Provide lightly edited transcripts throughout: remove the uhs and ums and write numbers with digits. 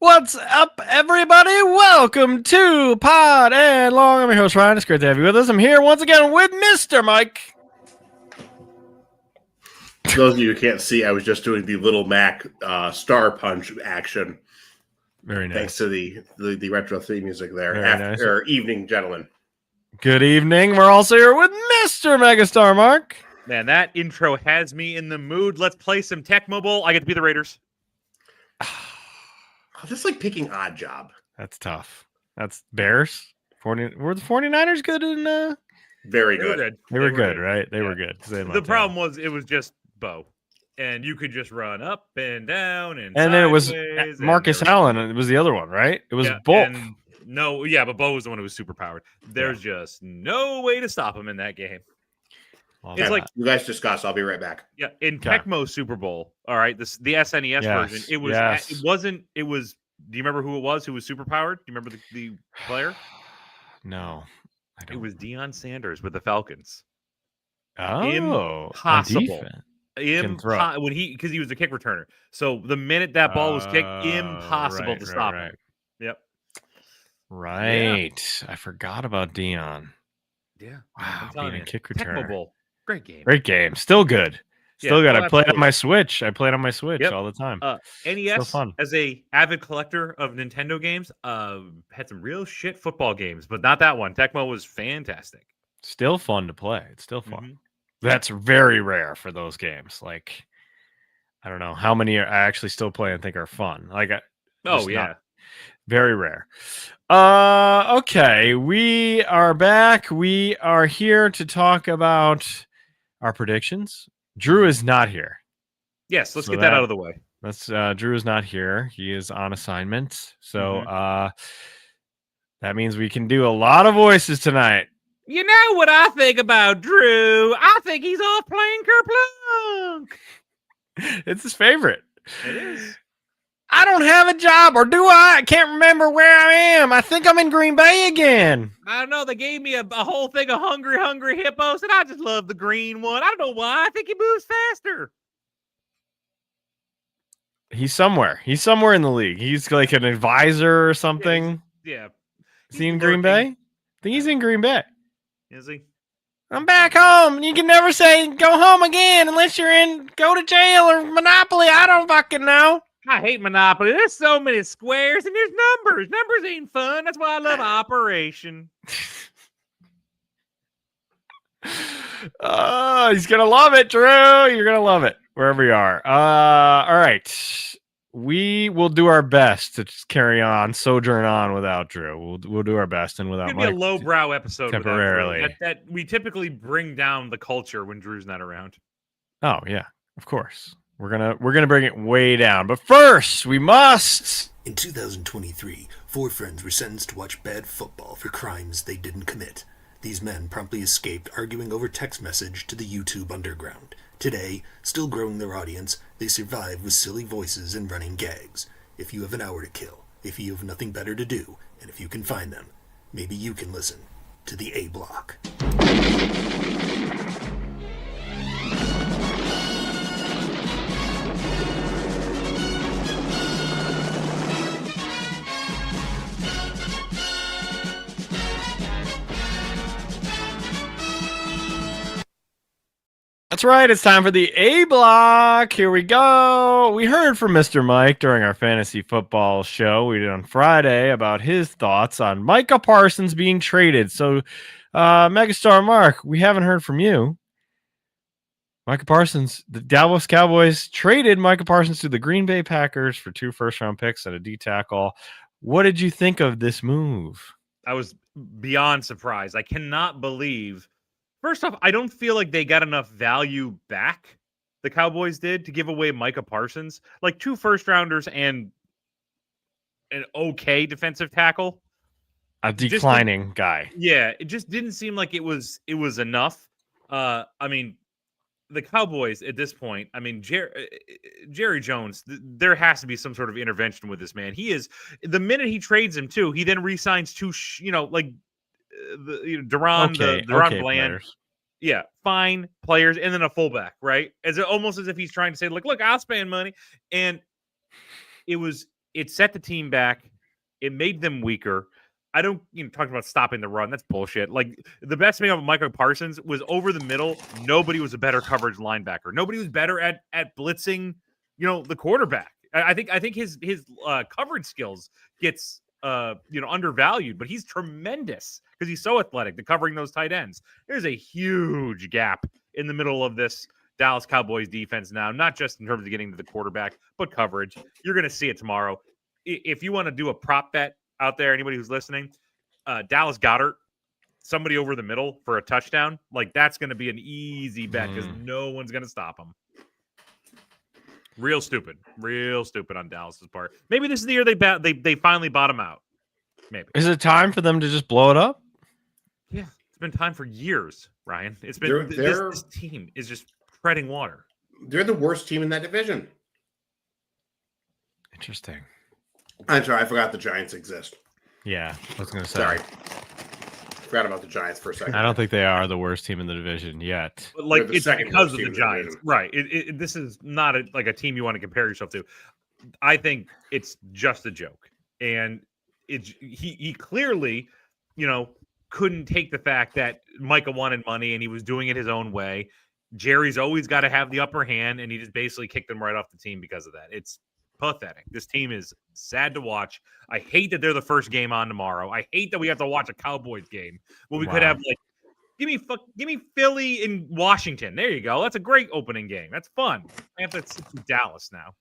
What's up, everybody? Welcome to Pod and Long. I'm your host, Ryan. It's great to have you with us. I'm here once again with Mr. Mike. For those of you who can't see, I was just doing the Little Mac Star Punch action. Very nice. Thanks to the retro theme music there. Very nice. Evening, gentlemen. Good evening. We're also here with Mr. Megastar Mark. Man, that intro has me in the mood. Let's play some Tecmo Bowl. I get to be the Raiders. Just like picking odd job. That's tough. That's Bears. Were the 49ers good in Very good. They were good, right? They were good. The problem was it was just Bo. And you could just run up and down and then it was Marcus Allen. It was the other one, right? It was both. But Bo was the one who was super powered. There's just no way to stop him in that game. It's like you guys discuss. I'll be right back. Yeah, in Tecmo Super Bowl. All right, the SNES version. It was. It wasn't. It was. Do you remember who it was? Who was super powered? Do you remember the player? No, I don't. It was Deion Sanders with the Falcons. Oh, impossible. When because he was a kick returner. So the minute that ball was kicked, impossible to stop him. Yep. Right. Yeah. I forgot about Deion. Yeah. Wow. Being a kick returner. Tecmo Bowl. Great game. Great game. Still good. Still good. I played on my Switch. All the time. NES, as a avid collector of Nintendo games, had some real shit football games, but not that one. Tecmo was fantastic. Still fun to play. It's still fun. Mm-hmm. That's very rare for those games. Like, I don't know how many I actually still play and think are fun. Like, very rare. Okay, we are back. We are here to talk about our predictions. Drew is not here. Yes, let's get that out of the way. Drew is not here. He is on assignment. So that means we can do a lot of voices tonight. You know what I think about Drew? I think he's off playing Kerplunk. It's his favorite. It is. I don't have a job, or do I? I can't remember where I am. I think I'm in Green Bay again. I don't know. They gave me a whole thing of hungry hippos, and I just love the green one. I don't know why. I think he moves faster. He's somewhere. He's somewhere in the league. He's like an advisor or something. Yeah. Is he in Green Bay? I think he's in Green Bay. Is he? I'm back home. You can never say go home again unless you're go to jail or Monopoly. I don't fucking know. I hate Monopoly. There's so many squares and there's numbers. Numbers ain't fun. That's why I love Operation. He's going to love it, Drew. You're going to love it wherever you are. All right. We will do our best to carry on, sojourn on without Drew. We'll do our best and without Mike. It's going to be a lowbrow episode temporarily. That we typically bring down the culture when Drew's not around. Oh, yeah, of course. We're gonna bring it way down. But first, we must. In 2023, 4 friends were sentenced to watch bad football for crimes they didn't commit. These men promptly escaped, arguing over text message to the YouTube underground. Today, still growing their audience, they survive with silly voices and running gags. If you have an hour to kill, if you have nothing better to do, and if you can find them, maybe you can listen to the A Block. That's right. It's time for the A Block. Here we go. We heard from Mr. Mike during our fantasy football show we did on Friday about his thoughts on Micha Parsons being traded. So, Megastar Mark, we haven't heard from you. Micha Parsons, the Dallas Cowboys traded Micha Parsons to the Green Bay Packers for 2 first-round picks and a D tackle. What did you think of this move? I was beyond surprised. I cannot believe. First off, I don't feel like they got enough value back, the Cowboys did, to give away Micha Parsons. Like 2 first-rounders and an okay defensive tackle. A declining guy. Yeah, it just didn't seem like it was enough. I mean, the Cowboys at this point, I mean, Jerry Jones, there has to be some sort of intervention with this man. He is, the minute he trades him too, he then re-signs 2, Duran Bland. Players. Yeah, fine players, and then a fullback, right? Almost as if he's trying to say, look, I'll spend money. And it was it set the team back. It made them weaker. I don't, talking about stopping the run. That's bullshit. Like, the best thing about Micha Parsons was over the middle. Nobody was a better coverage linebacker. Nobody was better at blitzing, the quarterback. I think his coverage skills gets undervalued, but he's tremendous because he's so athletic to covering those tight ends. There's a huge gap in the middle of this Dallas Cowboys defense now, not just in terms of getting to the quarterback, but coverage. You're going to see it tomorrow. If you want to do a prop bet out there, anybody who's listening, Dallas Goedert, somebody over the middle for a touchdown, like that's going to be an easy bet because no one's going to stop him. Real stupid on Dallas's part. Maybe this is the year they finally bottom out. Maybe. Is it time for them to just blow it up? Yeah, it's been time for years, Ryan. It's been this team is just treading water. They're the worst team in that division. Interesting. I'm sorry, I forgot the Giants exist. Yeah, I was going to say. Sorry. Forgot about the Giants for a second. I don't think they are the worst team in the division yet. But it's because of the Giants. Right. This is not a team you want to compare yourself to. I think it's just a joke. And he clearly, couldn't take the fact that Micah wanted money and he was doing it his own way. Jerry's always got to have the upper hand, and he just basically kicked him right off the team because of that. It's pathetic. This team is sad to watch. I hate that they're the first game on tomorrow. I hate that we have to watch a Cowboys game when we could have give me Philly and Washington. There you go. That's a great opening game. That's fun. I have to sit through Dallas now.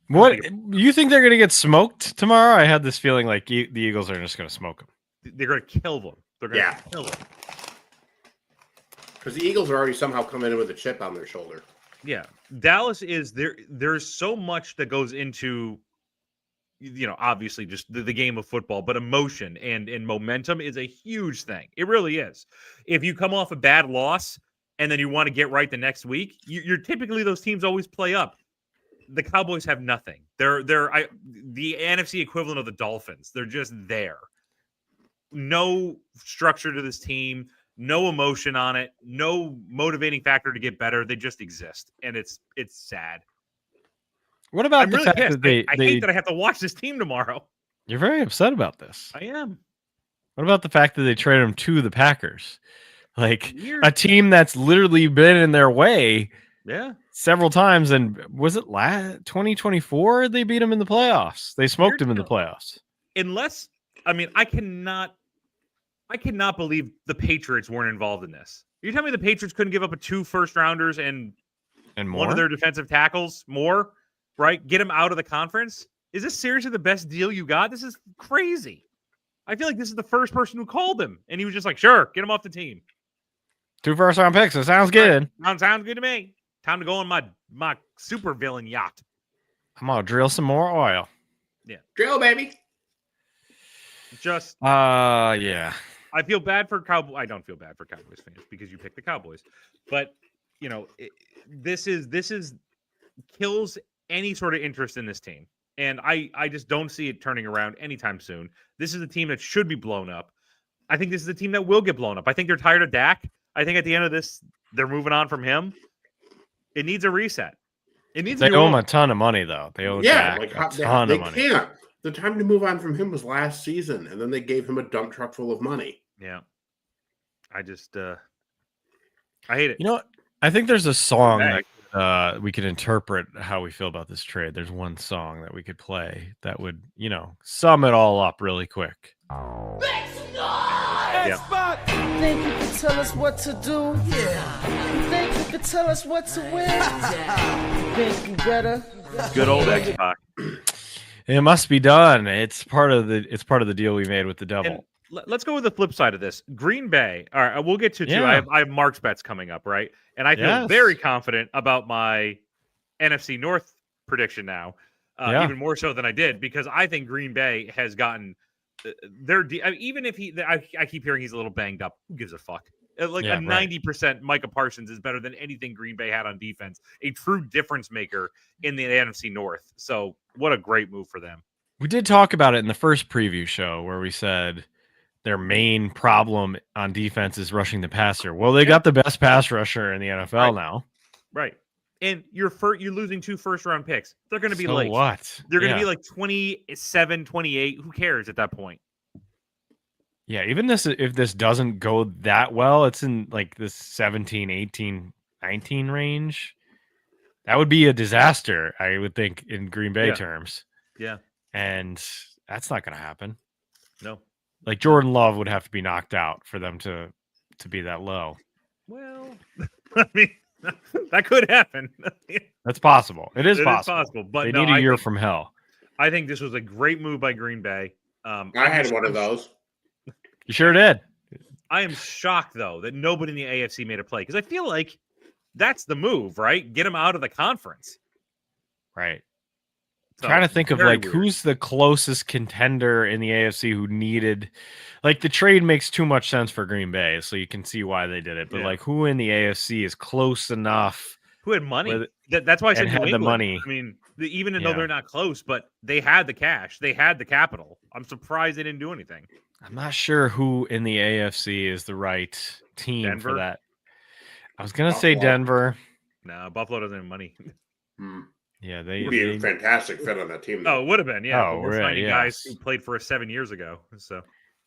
What you think they're going to get smoked tomorrow? I had this feeling like the Eagles are just going to smoke them. They're going to kill them. They're going to kill them. Because the Eagles are already somehow coming in with a chip on their shoulder. Yeah, Dallas is there. There's so much that goes into, obviously just the game of football, but emotion and momentum is a huge thing. It really is. If you come off a bad loss and then you want to get right the next week, you're typically those teams always play up. The Cowboys have nothing. They're the NFC equivalent of the Dolphins. They're just there. No structure to this team. No emotion on it, no motivating factor to get better. They just exist, and it's sad. What about the fact that I hate that I have to watch this team tomorrow. You're very upset about this. I am. What about the fact that they traded him to the Packers? Like a team that's literally been in their way several times. And was it 2024 they beat him in the playoffs? They smoked him in the playoffs. I cannot believe the Patriots weren't involved in this. You tell me the Patriots couldn't give up 2 first-rounders and one of their defensive tackles more, right? Get them out of the conference? Is this seriously the best deal you got? This is crazy. I feel like this is the first person who called him, and he was just like, sure, get him off the team. 2 first-round picks. That sounds good. Sounds good to me. Time to go on my super villain yacht. I'm going to drill some more oil. Yeah. Drill, baby. Just yeah. I feel bad for Cowboys. I don't feel bad for Cowboys fans because you picked the Cowboys, but this is kills any sort of interest in this team, and I just don't see it turning around anytime soon. This is a team that should be blown up. I think this is a team that will get blown up. I think they're tired of Dak. I think at the end of this, they're moving on from him. It needs a reset. They owe him a ton of money, though. They owe Dak a ton of money. Can't. The time to move on from him was last season, and then they gave him a dump truck full of money. Yeah. I just I hate it. You know what? I think there's a song that we could interpret how we feel about this trade. There's one song that we could play that would, sum it all up really quick. Yeah. You think you can tell us what to do? Yeah. You think you can tell us what to win? You think you better? Good old X-Pac. It must be done. It's part of the deal we made with the devil. And let's go with the flip side of this. Green Bay. All right, we'll get to too. I have Mark's bets coming up, right? And I feel very confident about my NFC North prediction now, even more so than I did, because I think Green Bay has gotten even if I keep hearing he's a little banged up. Who gives a fuck? 90% Micha Parsons is better than anything Green Bay had on defense. A true difference maker in the NFC North. So what a great move for them. We did talk about it in the first preview show where we said their main problem on defense is rushing the passer. Well, they got the best pass rusher in the NFL now. Right. And you're losing 2 first-round picks. They're going to be So like what? They're going to be like 27, 28. Who cares at that point? Yeah, even if this doesn't go that well, it's in like this 17, 18, 19 range. That would be a disaster, I would think, in Green Bay terms. Yeah. And that's not going to happen. No. Like Jordan Love would have to be knocked out for them to be that low. Well, I mean, that could happen. That's possible. It is possible. But they no, need a year from hell. I think this was a great move by Green Bay. I had one of those. You sure did. I am shocked, though, that nobody in the AFC made a play because I feel like that's the move, right? Get them out of the conference. Right. So, trying to think of like weird. Who's the closest contender in the AFC who needed, like the trade makes too much sense for Green Bay, so you can see why they did it. But like who in the AFC is close enough? Who had money? That's why I said had New the England. money. I mean, even though they're not close, but they had the cash, they had the capital. I'm surprised they didn't do anything. I'm not sure who in the AFC is the right team for that. I was gonna say Denver. No, Buffalo doesn't have money. Yeah, would be a fantastic fit on that team. Though. Oh, it would have been, yeah. Oh, we're finding guys who played for us 7 years ago. So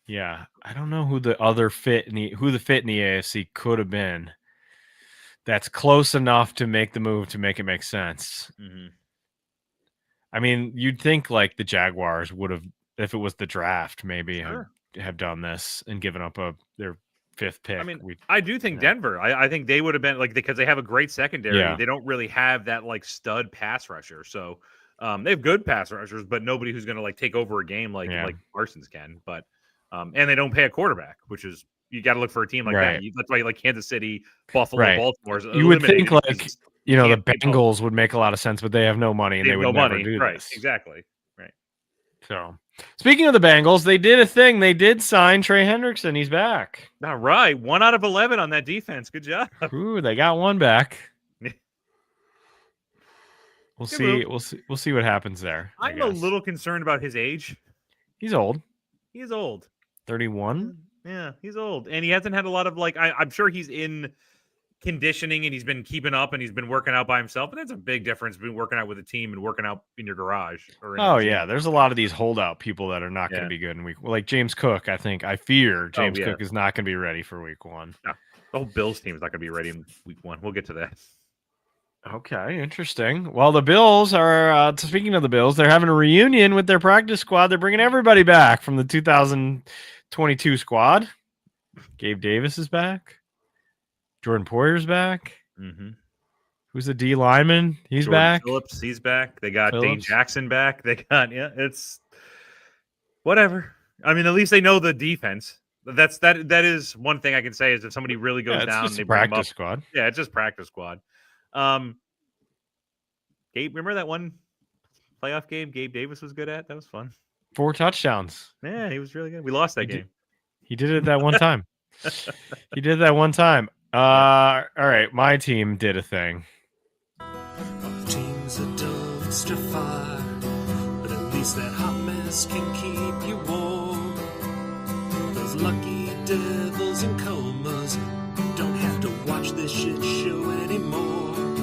yeah, I don't know who the other fit in the AFC could have been. That's close enough to make the move to make it make sense. Mm-hmm. I mean, you'd think like the Jaguars would have, if it was the draft, maybe have done this and given up their 5th pick. I mean, I do think Denver. I think they would have been like because they have a great secondary. Yeah. They don't really have that like stud pass rusher. So they have good pass rushers, but nobody who's going to like take over a game like Parsons can. But and they don't pay a quarterback, which is you got to look for a team like that. That's why like Kansas City, Buffalo, Baltimore. You would think like the Bengals would make a lot of sense, but they have no money and they would never do this. Exactly. Right. So, speaking of the Bengals, they did a thing. They did sign Trey Hendrickson. He's back. All right, 1 out of 11 on that defense. Good job. Ooh, they got one back. We'll see. We'll see what happens there. I'm a little concerned about his age. He's old. He is old. 31. Yeah, he's old, and he hasn't had a lot of like. I'm sure he's in conditioning and he's been keeping up and he's been working out by himself. But that's a big difference between working out with a team and working out in your garage. There's a lot of these holdout people that are not going to be good in week. Like James Cook, I fear James Cook is not going to be ready for week 1. No, the whole Bills team is not going to be ready in week 1. We'll get to that. Okay, interesting. Well, the Bills are, speaking of the Bills, they're having a reunion with their practice squad. They're bringing everybody back from the 2022 squad. Gabe Davis is back. Jordan Poyer's back. Mm-hmm. Who's the D lineman? He's Jordan back. Phillips, he's back. They got Dane Jackson back. They got, it's whatever. I mean, at least they know the defense. That is one thing I can say is if somebody really goes down, it's they just bring them up. practice squad. Yeah, it's just practice squad. Gabe, remember that one playoff game Gabe Davis was good at? That was fun. 4 touchdowns. Yeah, he was really good. We lost that game. He did it that one time. He did that one time. All right, my team did a thing. Our team's a dumpster fire, but at least that hot mess can keep you warm. Those lucky devils in comas don't have to watch this shit show anymore.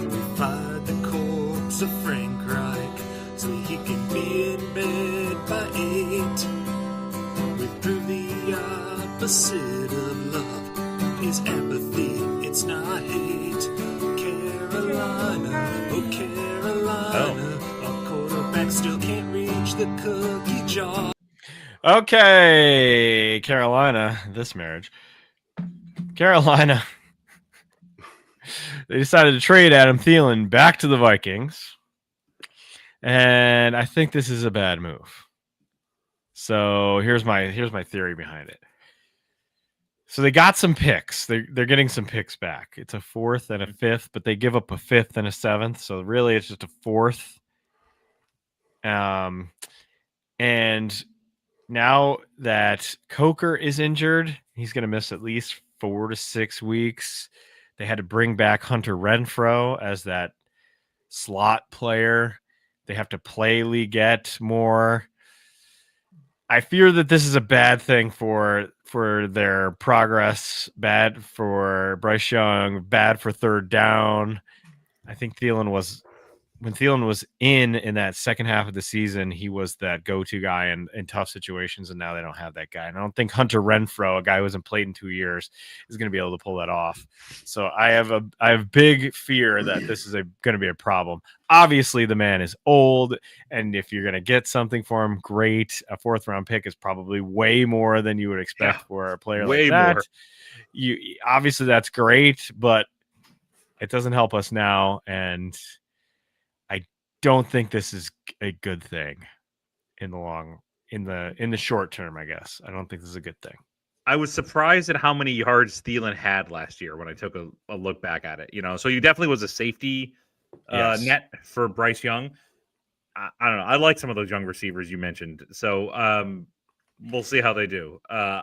We fired the corpse of Frank Reich so he can be in bed by 8. We proved the opposite of love is apathy, it's not hate. Carolina, oh Carolina, our quarterback still can't reach the cookie jar. Okay, Carolina, this marriage. Carolina, they decided to trade Adam Theiland back to the Vikings. And I think this is a bad move. So here's my theory behind it. So they got some picks. They're getting some picks back. It's a 4th and a 5th, but they give up a 5th and a 7th. So really it's just a 4th. And now that Coker is injured, he's going to miss at least 4 to 6 weeks. They had to bring back Hunter Renfrow as that slot player. They have to play Leggett more. I fear that this is a bad thing for for their progress, bad for Bryce Young, bad for third down. I think when Thielen was in that second half of the season, he was that go-to guy in tough situations, and now they don't have that guy. And I don't think Hunter Renfrow, a guy who hasn't played in 2 years, is going to be able to pull that off. So I have big fear that this is going to be a problem. Obviously, the man is old, and if you're going to get something for him, great. A 4th-round pick is probably way more than you would expect for a player like that. More. Obviously, that's great, but it doesn't help us now, and I don't think this is a good thing in the short term, I guess. I don't think this is a good thing. I was surprised at how many yards Thielen had last year when I took a look back at it. So he definitely was a safety net for Bryce Young. I don't know. I like some of those young receivers you mentioned. So we'll see how they do. I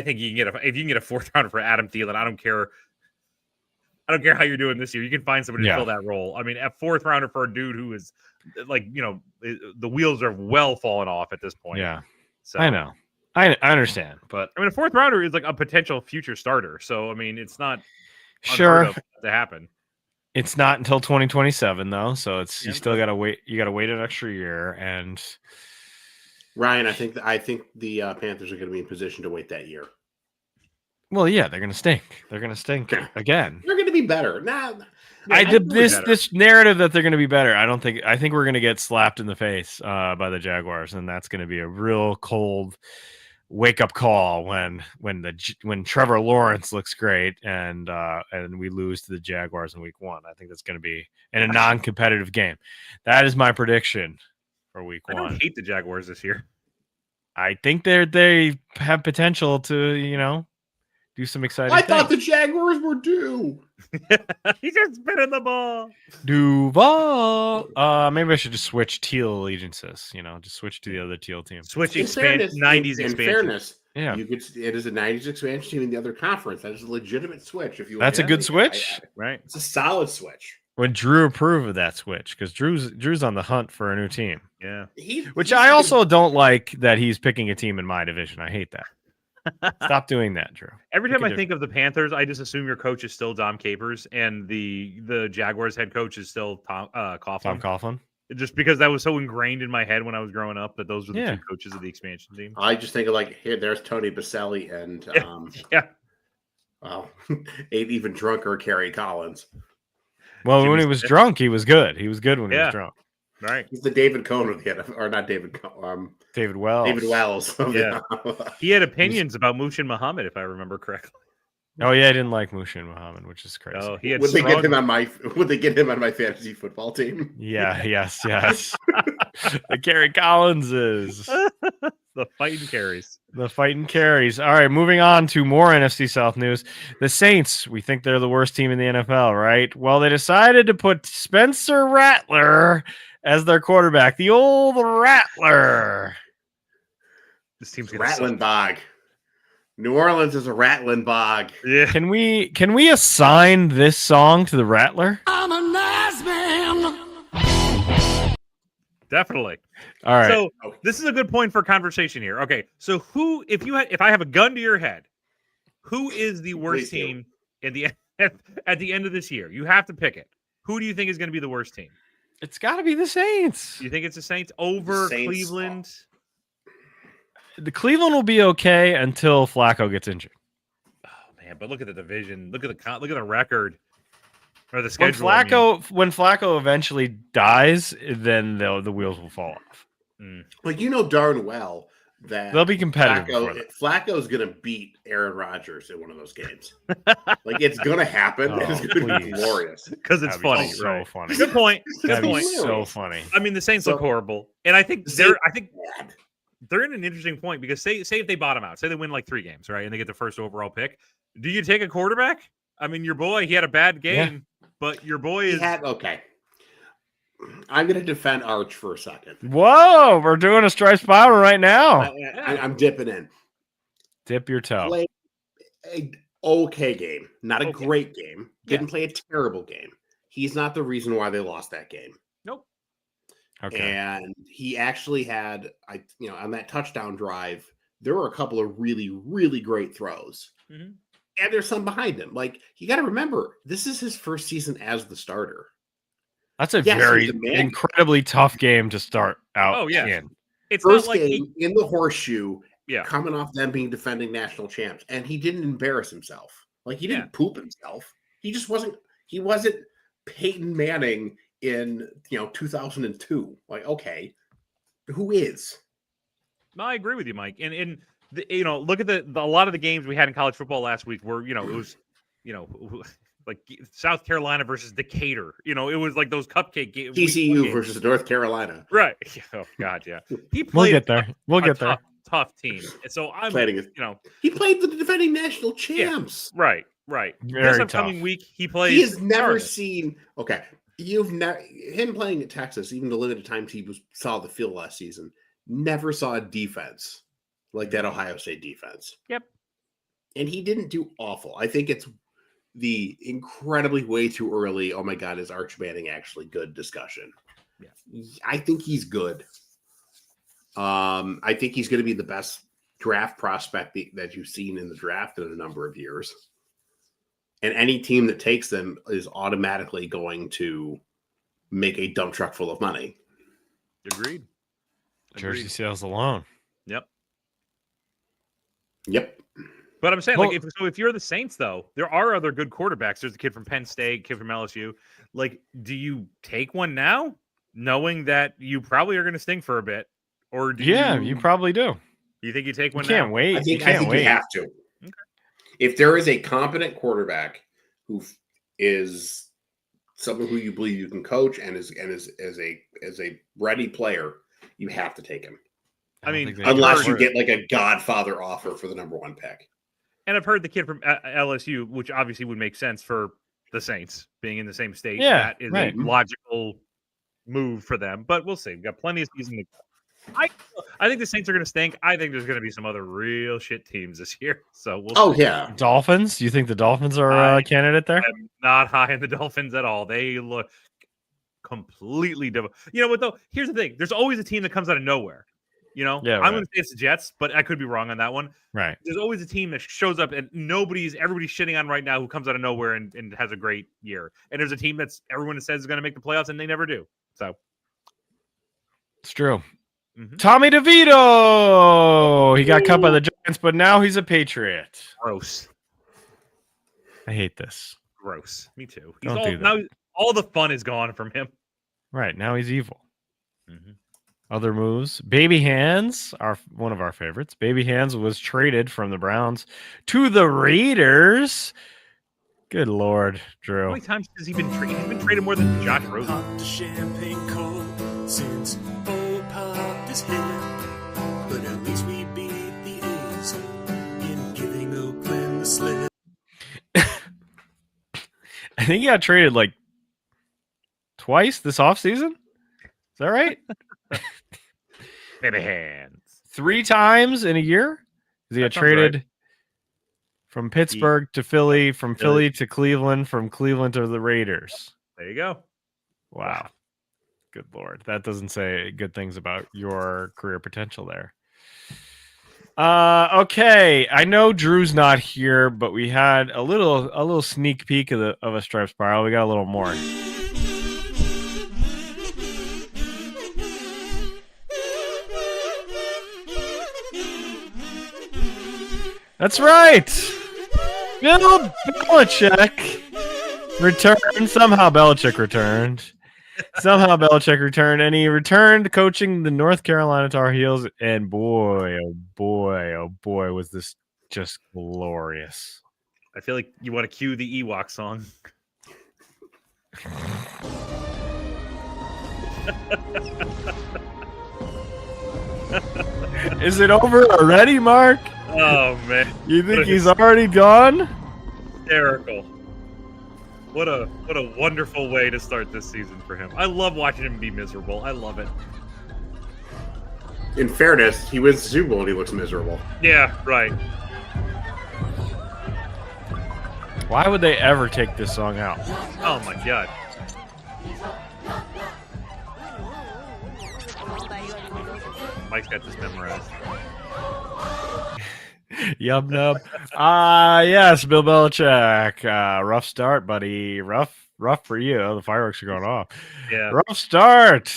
think if you can get a 4th rounder for Adam Theiland, I don't care how you're doing this year. You can find somebody to fill that role. I mean, a 4th rounder for a dude who is the wheels are well falling off at this point. Yeah. So I know. I understand, but I mean, a 4th rounder is like a potential future starter. So, I mean, it's not sure to happen. It's not until 2027 though. So you still got to wait. You got to wait an extra year. And Ryan, I think the Panthers are going to be in position to wait that year. Well, yeah, they're going to stink. They're going to stink again. They're going to be better. This narrative that they're going to be better. I think we're going to get slapped in the face by the Jaguars, and that's going to be a real cold wake up call when Trevor Lawrence looks great and we lose to the Jaguars in week 1. I think that's going to be in a non-competitive game. That is my prediction for week 1. I don't hate the Jaguars this year. I think they have potential to do some exciting things. Thought the Jaguars were due. He's just spinning the ball. Duval. Maybe I should just switch teal allegiances. Just switch to the other teal team. Switch 90s expansion. In fairness, yeah, it is a 90s expansion team in the other conference. That is a legitimate switch. That's a good switch, right? It's a solid switch. Would Drew approve of that switch? Because Drew's on the hunt for a new team. Yeah, which I also don't like that he's picking a team in my division. I hate that. Stop doing that, Drew. Every time I think of the Panthers, I just assume your coach is still Dom Capers and the Jaguars head coach is still Tom Coughlin. Tom Coughlin. Just because that was so ingrained in my head when I was growing up that those were the 2 coaches of the expansion team. I just think of there's Tony Baselli and well, even drunker Kerry Collins. Well, when he was drunk, he was good. He was good when he was drunk. Right. He's the David Cohn of the NFL, or not David Cohn. David Wells. David Wells. Yeah. He had opinions about Mushin Muhammad, if I remember correctly. Oh yeah, I didn't like Mushin Muhammad, which is crazy. Oh, would they get him on my fantasy football team? Yeah, yes. The Kerry Collinses. The fighting carries. The fighting carries. All right, moving on to more NFC South news. The Saints, we think they're the worst team in the NFL, right? Well, they decided to put Spencer Rattler as their quarterback. The old Rattler. This team's Rattling Bog. New Orleans is a rattling bog. Yeah. Can we assign this song to the Rattler? I'm a nice man. Definitely. All right. So this is a good point for conversation here. Okay. So if I have a gun to your head, who is the worst team at the end of this year? You have to pick it. Who do you think is going to be the worst team? It's got to be the Saints. You think it's the Saints over Cleveland? The Cleveland will be okay until Flacco gets injured. Oh man, but look at the division. Look at the record or the schedule. When Flacco eventually dies, then the wheels will fall off. Like darn well that they'll be competitive. Flacco's going to beat Aaron Rodgers in one of those games. Like it's going to happen. It's going to be glorious because it's funny. So funny. Good point. Good point. So funny. I mean, the Saints look horrible, and I think they're in an interesting point because say if they bottom out, say they win like 3 games, right, and they get the first overall pick. Do you take a quarterback? I mean, your boy, he had a bad game, but your boy is okay. I'm going to defend Arch for a second. Whoa, we're doing a Stripes Power right now. I'm dipping in. Dip your toe. Play an okay game, not a great game. Didn't play a terrible game. He's not the reason why they lost that game. Nope. Okay. And he actually had, on that touchdown drive, there were a couple of really, really great throws. Mm-hmm. And there's some behind him. Like, you got to remember, this is his first season as the starter. That's a very incredibly tough game to start out. Oh, yeah. In. It's first not like game in the horseshoe, yeah, coming off them being defending national champs. And he didn't embarrass himself. Like, he didn't poop himself. He just wasn't Peyton Manning in 2002. Like, okay, who is? No, I agree with you, Mike. And look at a lot of the games we had in college football last week where it was like South Carolina versus Decatur. It was like those cupcake games. TCU versus North Carolina. Right. Oh God, yeah. We'll get there. We'll get there. Tough team. And so I'm he played the defending national champs. Yeah, right. Very this tough. upcoming week he plays. He has never seen him playing at Texas, even the limited times he saw the field last season, never saw a defense like that Ohio State defense. Yep. And he didn't do awful. I think it's the incredibly way too early, oh my God, is Arch Manning actually good discussion. Yeah. I think he's good. I think he's going to be the best draft prospect that you've seen in the draft in a number of years. And any team that takes them is automatically going to make a dump truck full of money. Agreed. Jersey sales alone. Yep. But I'm saying, if you're the Saints, though, there are other good quarterbacks. There's a kid from Penn State, kid from LSU. Like, do you take one now, knowing that you probably are going to sting for a bit? Or do you probably do. You think you take one now? You can't wait. I think you have to. Okay. If there is a competent quarterback who is someone who you believe you can coach and is a ready player, you have to take him. I mean, unless you get like a Godfather offer for the number 1 pick. And I've heard the kid from LSU, which obviously would make sense for the Saints being in the same state. Yeah, that is a logical move for them. But we'll see. We've got plenty of season to go. I think the Saints are going to stink. I think there's going to be some other real shit teams this year. So we'll see. Yeah. Dolphins? You think the Dolphins are a candidate there? I'm not high in the Dolphins at all. They look completely different. You know what, though? Here's the thing. There's always a team that comes out of nowhere. Yeah, I'm going to say it's the Jets, but I could be wrong on that one. Right. There's always a team that shows up and everybody's shitting on right now who comes out of nowhere and has a great year. And there's a team that's everyone says is going to make the playoffs and they never do. So it's true. Mm-hmm. Tommy DeVito. He got cut by the Giants, but now he's a Patriot. Gross. I hate this. Gross. Me too. Now all the fun is gone from him. Right. Now he's evil. Mm-hmm. Other moves. Baby Hands are one of our favorites. Baby Hands was traded from the Browns to the Raiders. Good Lord, Drew. How many times has he been traded? He's been traded more than Josh Rosen. Champagne cold since old Pop is here. But at least we beat the A's in giving Oakland the slip. I think he got traded like twice this offseason. Is that right? Baby Hands. 3 times in a year? He got traded from Pittsburgh to Philly, from Philly to Cleveland, from Cleveland to the Raiders. There you go. Wow. Good Lord. That doesn't say good things about your career potential there. Okay. I know Drew's not here, but we had a little sneak peek of a stripe spiral. We got a little more. That's right. Bill Belichick returned. Somehow Belichick returned, and he returned coaching the North Carolina Tar Heels. And boy, oh boy, was this just glorious. I feel like you want to cue the Ewok song. Is it over already, Mark? Oh man! You think he's already gone? Hysterical! What a wonderful way to start this season for him. I love watching him be miserable. I love it. In fairness, he wins the Super Bowl and he looks miserable. Yeah, right. Why would they ever take this song out? Oh my god! Mike's got this memorized. Yub nub. Yes, Bill Belichick. Rough start, buddy. Rough for you. The fireworks are going off. Yeah. Rough start.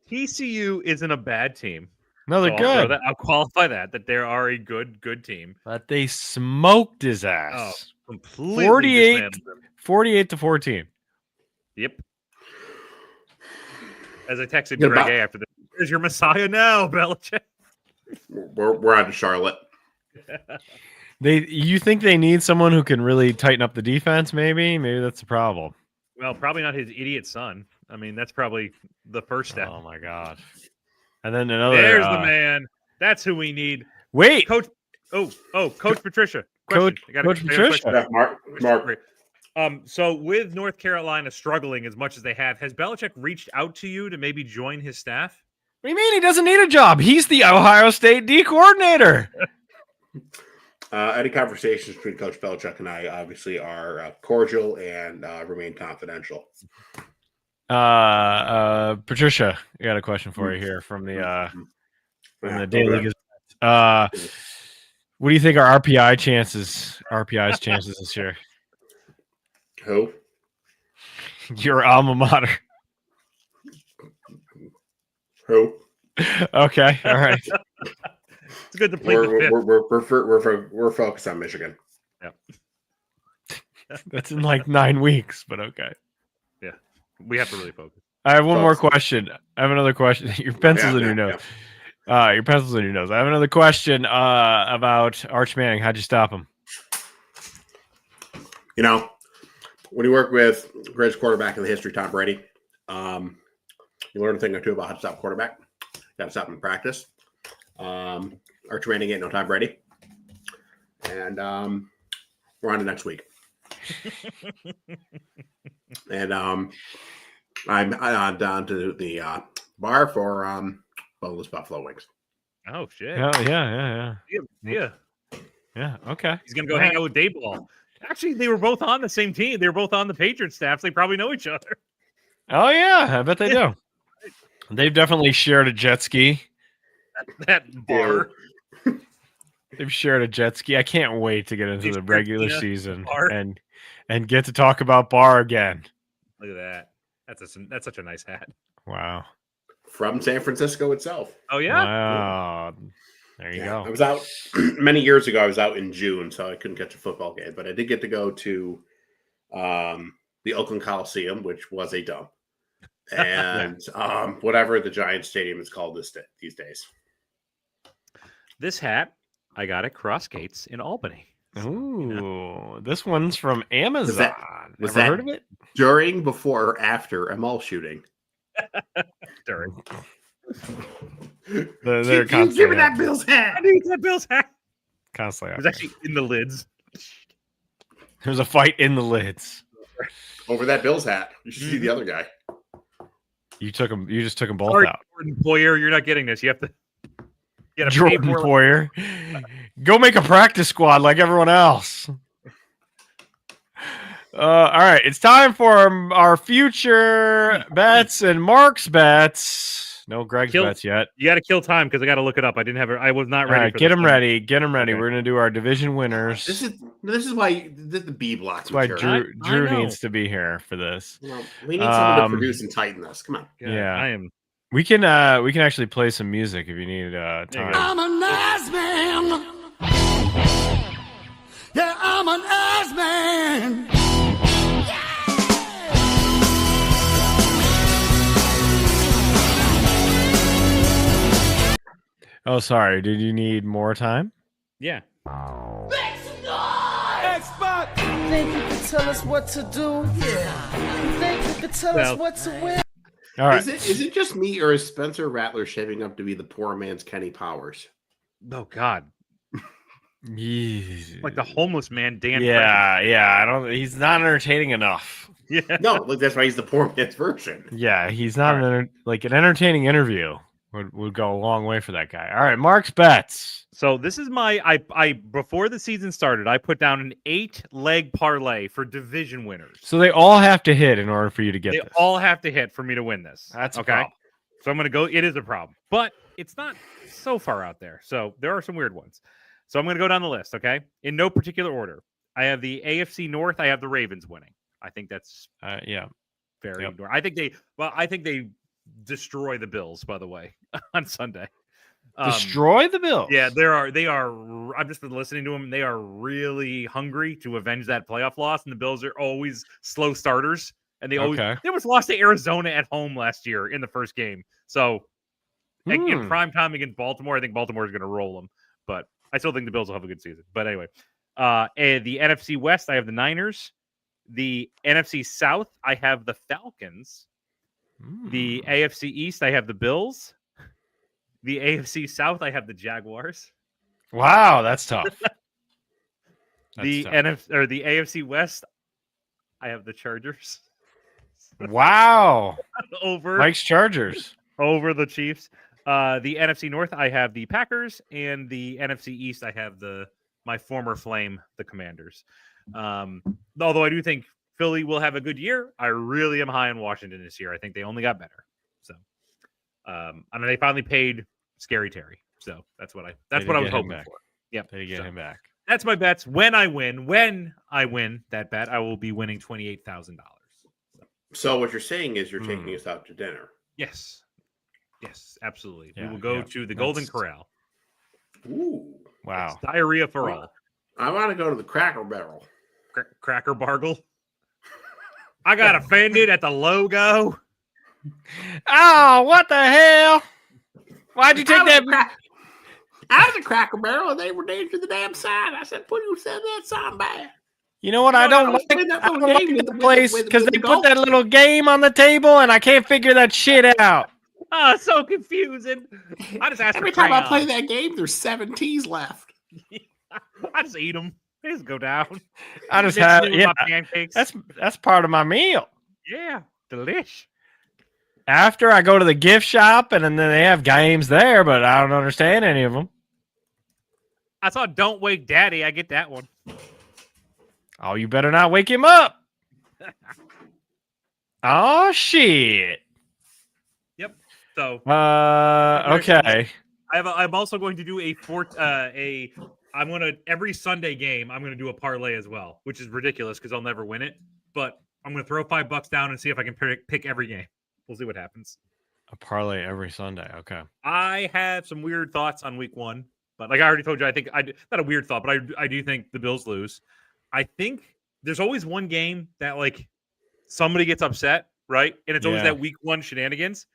TCU isn't a bad team. No, they're good. I'll qualify that they are a good team. But they smoked his Oh, ass. completely 48-14. Yep. As I texted Greg A after this, "There's your Messiah now, Belichick." We're on to Charlotte. You think they need someone who can really tighten up the defense? Maybe that's the problem. Well, probably not his idiot son. I mean, that's probably the first step. Oh my god! And then another. There's the man. That's who we need. Wait, Coach. Coach Patricia. Coach Patricia. Mark. So with North Carolina struggling as much as they have, has Belichick reached out to you to maybe join his staff? What do you mean he doesn't need a job? He's the Ohio State D coordinator. Any conversations between Coach Belichick and I obviously are cordial and remain confidential. Patricia, I got a question for you here from the Daily Gazette. What do you think are RPI's chances this year? Who? Your alma mater. Who? Okay, all right. It's good to play the fifth. We're focused on Michigan. Yeah. That's in like 9 weeks, but okay. Yeah. We have to really focus. I have one more question. I have another question. Your pencil's in your nose. Yeah. Your pencil's in your nose. I have another question about Arch Manning. How'd you stop him? You know, when you work with the greatest quarterback in the history, Tom Brady, you learn a thing or two about how to stop a quarterback. You got to stop him in practice. Arch Manning ain't no Tom Brady. And we're on to next week. And I'm down to the bar for boneless buffalo wings. Oh, shit. Yeah. Yeah. Okay. He's going to go hang out with Dayball. Actually, they were both on the same team. They were both on the Patriot staff. So they probably know each other. Oh, yeah. I bet they do. They've definitely shared a jet ski. That bar. They've shared a jet ski. I can't wait to get into the regular season and get to talk about bar again. Look at that. That's such a nice hat. Wow. From San Francisco itself. Oh, yeah? Wow. There you go. I was out many years ago. I was out in June, so I couldn't catch a football game, but I did get to go to the Oakland Coliseum, which was a dump, and whatever the Giants Stadium is called these days. This hat I got at Crossgates in Albany. Ooh, this one's from Amazon. Was Ever that heard of it? During, before, or after a mall shooting? During. They're give me that Bills hat. I need that Bills hat. Constantly. It was actually in the lids. There's a fight in the lids. Over that Bills hat. You should see the other guy. You just took them both Sorry, out. Jordan Poyer, you're not getting this. You have to. Jordan Poyer. Go make a practice squad like everyone else. All right. It's time for our future bets and Mark's bets. No Greg's bets yet. You got to kill time because I got to look it up. I didn't have it. I was not ready. All right, get them ready. Get them ready. Okay. We're going to do our division winners. This is why the B block. That's why Drew needs to be here for this. Well, we need someone to produce and tighten this. Come on. Yeah. I am. We can actually play some music if you need time. I'm a nice man. Yeah, I'm a nice man. Oh, sorry. Did you need more time? Yeah. Xbox. You think you can tell us what to do? Yeah. You think you can tell us what to win? All right. Is it just me, or is Spencer Rattler shaping up to be the poor man's Kenny Powers? Oh God. Yeah. Like the homeless man, Dan. Yeah. He's not entertaining enough. Yeah. No, look, that's why he's the poor man's version. Yeah, he's not an entertaining interview would go a long way for that guy. All right, Mark's bets. So this is I before the season started, I put down an 8-leg parlay for division winners. So they all have to hit in order for you to get this. All have to hit for me to win this. That's okay. A problem. So I'm going to go. It is a problem, but it's not so far out there. So there are some weird ones. So I'm going to go down the list, okay? In no particular order. I have the AFC North. I have the Ravens winning. I think that's very. Yep. I think they destroy the Bills. By the way, on Sunday. Destroy the Bills. Yeah, they are. I've just been listening to them. They are really hungry to avenge that playoff loss, and the Bills are always slow starters, and they almost lost to Arizona at home last year in the first game. So in prime time against Baltimore, I think Baltimore is going to roll them, but I still think the Bills will have a good season. But anyway, and the NFC West, I have the Niners. The NFC South, I have the Falcons. The AFC East, I have the Bills. The AFC South, I have the Jaguars. Wow, that's tough. The AFC West, I have the Chargers. Wow. Over Mike's Chargers. Over the Chiefs. The NFC North, I have the Packers, and the NFC East, I have my former flame, the Commanders. Although I do think Philly will have a good year, I really am high on Washington this year. I think they only got better. So, I mean, they finally paid Scary Terry. So that's what I was hoping for. Yep. They get him back. That's my bets. When I win that bet, I will be winning $28,000. So what you're saying is you're taking us out to dinner. Yes. Yes, absolutely. Yeah, we will go to the Golden Corral. Ooh. Wow. It's diarrhea for all. I want to go to the Cracker Barrel. Cracker Bargle. I got offended at the logo. Oh, what the hell? Why'd you take that? I was a Cracker Barrel, and they were dancing to the damn sign. I said, "Put you said that song bad." You know what? I don't like the place because they put that little game on the table, and I can't figure that shit out. Oh, it's so confusing. I just asked every time I play that game, there's 7 T's left. I just eat them. They just go down. I just have my pancakes. That's part of my meal. Yeah, delish. After I go to the gift shop, and then they have games there, but I don't understand any of them. I saw "Don't Wake Daddy." I get that one. Oh, you better not wake him up. Oh shit. Yep. So. Okay. I'm also going to do every Sunday game, I'm going to do a parlay as well, which is ridiculous because I'll never win it. But I'm going to throw $5 down and see if I can pick every game. We'll see what happens. A parlay every Sunday. Okay. I have some weird thoughts on week 1, but like I already told you, I think not a weird thought, but I do think the Bills lose. I think there's always one game that like somebody gets upset, right? And it's always that week 1 shenanigans.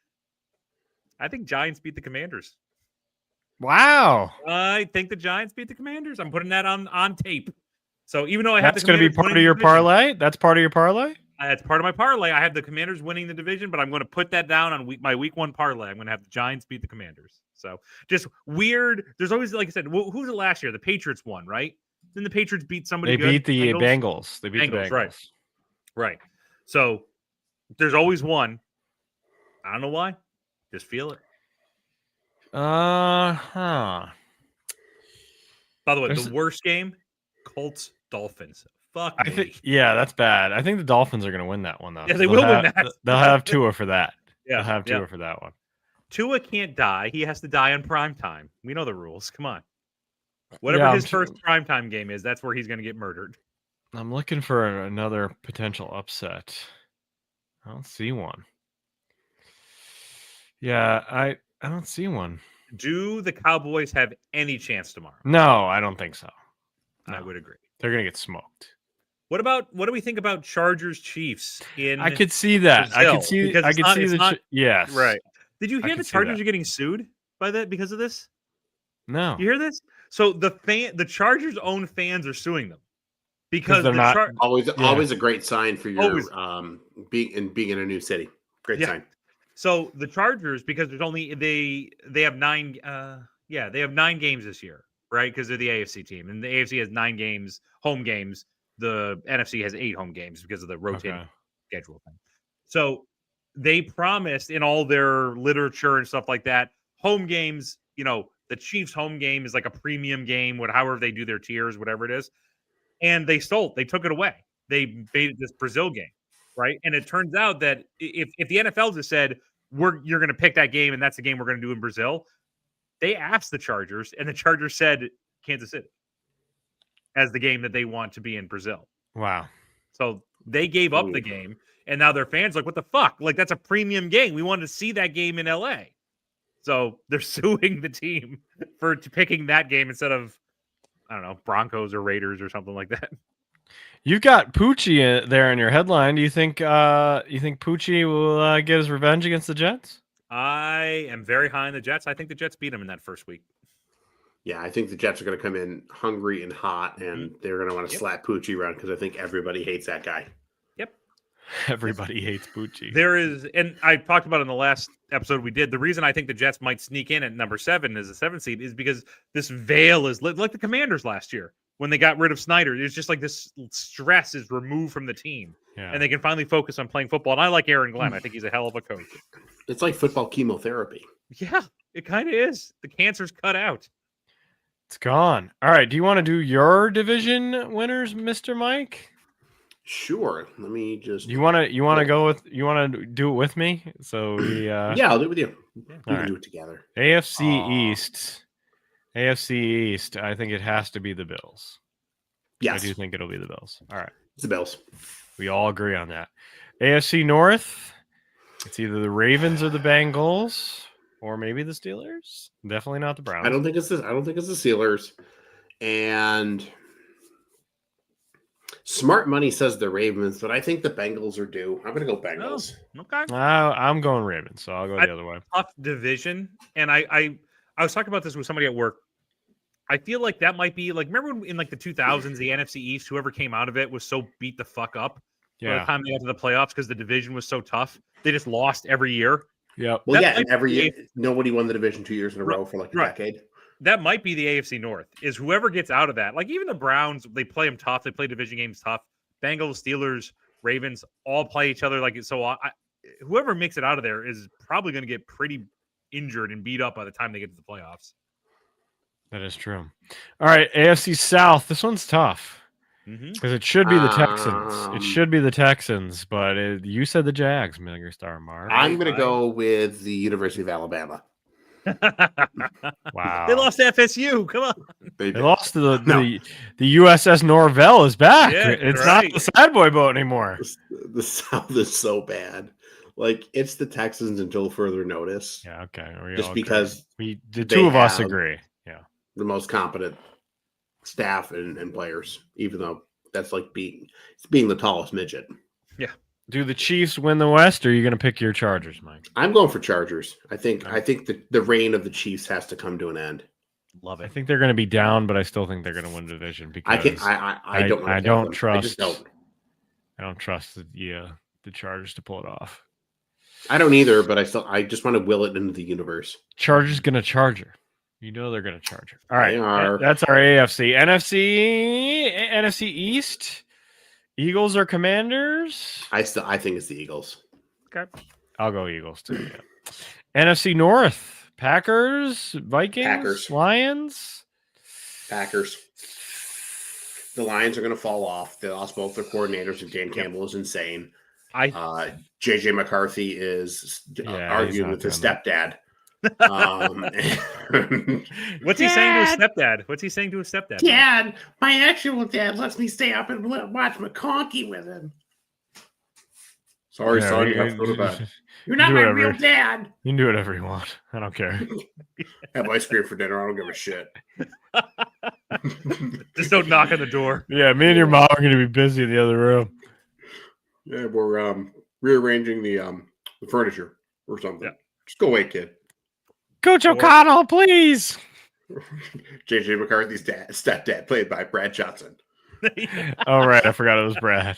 I think Giants beat the Commanders. Wow. I think the Giants beat the Commanders. I'm putting that on tape. So even though I have that's going to be part of your parlay, that's part of your parlay. That's part of my parlay. I have the Commanders winning the division, but I'm going to put that down on my week 1 parlay. I'm going to have the Giants beat the Commanders. So just weird. There's always, like I said, who's it last year? The Patriots won, right? Then the Patriots beat somebody. They beat the Bengals. They beat the Bengals. Right. So there's always one. I don't know why. Just feel it. By the way, the worst game, Colts Dolphins. Fuck me. I think, that's bad. I think the Dolphins are going to win that one though. Yeah, they will win that. They'll have Tua for that. Yeah, they'll have Tua for that one. Tua can't die. He has to die on prime time. We know the rules. Come on. Whatever his first primetime game is, that's where he's going to get murdered. I'm looking for another potential upset. I don't see one. Yeah, I don't see one. Do the Cowboys have any chance tomorrow? No, I don't think so. No. I would agree. They're going to get smoked. What do we think about Chargers Chiefs in I could see that. Brazil? Yes. Right. Did you hear the Chargers are getting sued by that because of this? No. You hear this? So the Chargers' own fans are suing them because they're not always a great sign for your being in a new city. Great sign. So the Chargers, because there's only they have 9 they have 9 games this year, right? Because they're the AFC team, and the AFC has 9 games, home games. The NFC has 8 home games because of the rotating schedule thing. So they promised in all their literature and stuff like that, home games, the Chiefs' home game is like a premium game, however they do their tiers, whatever it is. And they took it away. They made it this Brazil game, right? And it turns out that if the NFL just said, you're going to pick that game and that's the game we're going to do in Brazil, They asked the Chargers, and the Chargers said Kansas City as the game that they want to be in Brazil. Wow. So they gave up the game, and now their fans are like, what the fuck? Like, that's a premium game. We wanted to see that game in LA. So they're suing the team for picking that game instead of, I don't know, Broncos or Raiders or something like that. You've got Poochie there in your headline. Do you think Poochie will get his revenge against the Jets? I am very high on the Jets. I think the Jets beat him in that first week. Yeah, I think the Jets are going to come in hungry and hot, and they're going to want to slap Poochie around because I think everybody hates that guy. Yep. Everybody hates Poochie. There is, and I talked about it in the last episode we did, the reason I think the Jets might sneak in at number 7 as a 7th seed is because this veil is like the Commanders last year when they got rid of Snyder. It's just like this stress is removed from the team, and they can finally focus on playing football. And I like Aaron Glenn. I think he's a hell of a coach. It's like football chemotherapy. Yeah, it kind of is. The cancer's cut out. It's gone. All right. Do you want to do your division winners, Mr. Mike? Sure. Let me just. You want to go with? You want to do it with me? So we. Yeah, I'll do it with you. We can do it together. AFC East. AFC East. I think it has to be the Bills. Yes. I do think it'll be the Bills. All right. It's the Bills. We all agree on that. AFC North. It's either the Ravens or the Bengals. Or maybe the Steelers. Definitely not the Browns. I don't think it's the Steelers. And smart money says the Ravens, but I think the Bengals are due. I'm going to go Bengals. Oh, okay. I'm going Ravens, so I'll go the other way. Tough division, and I was talking about this with somebody at work. I feel like that might be like, remember in like the 2000s, the NFC East, whoever came out of it was so beat the fuck up by the time they got to the playoffs because the division was so tough. They just lost every year. Yep. Well, and every year, nobody won the division 2 years in a row for like a decade. That might be the AFC North, is whoever gets out of that. Like even the Browns, they play them tough. They play division games tough. Bengals, Steelers, Ravens all play each other like it. So whoever makes it out of there is probably going to get pretty injured and beat up by the time they get to the playoffs. That is true. All right, AFC South. This one's tough because it should be the Texans. It should be the Texans, but you said the Jags, Million Star Mark. I'm going to go with the University of Alabama. Wow. They lost to FSU. Come on. They lost to the USS Norvell is back. Yeah, it's not the sad boy boat anymore. The South is so bad. Like, it's the Texans until further notice. Yeah, okay. Just because the two of us agree. Yeah. The most competent staff and players, even though that's like being the tallest midget. Yeah. Do the Chiefs win the West, or are you going to pick your Chargers, Mike? I'm going for Chargers. I think the reign of the Chiefs has to come to an end. Love it. I think they're going to be down, but I still think they're going to win the division because I don't trust. I don't trust the Chargers to pull it off. I don't either, but I just want to will it into the universe. Chargers going to Charger. You know they're going to charge her. All right, that's our AFC. NFC East. Eagles or Commanders? I think it's the Eagles. Okay, I'll go Eagles too. Yeah. NFC North. Packers, Vikings, Lions. Packers. The Lions are going to fall off. They lost both their coordinators, and Dan Campbell is insane. JJ McCarthy is arguing with his stepdad. What's he saying to his stepdad? What's he saying to his stepdad? Dad, my actual dad lets me stay up and watch McConkey with him. Sorry, son. You have to go to bed. You're not my real dad. You can do whatever you want. I don't care. Have ice cream for dinner. I don't give a shit. Just don't knock on the door. Yeah, me and your mom are going to be busy in the other room. Yeah, we're rearranging the furniture or something. Yeah. Just go away, kid. Coach O'Connell, please. JJ McCarthy's stepdad, played by Brad Johnson. All right, I forgot it was Brad.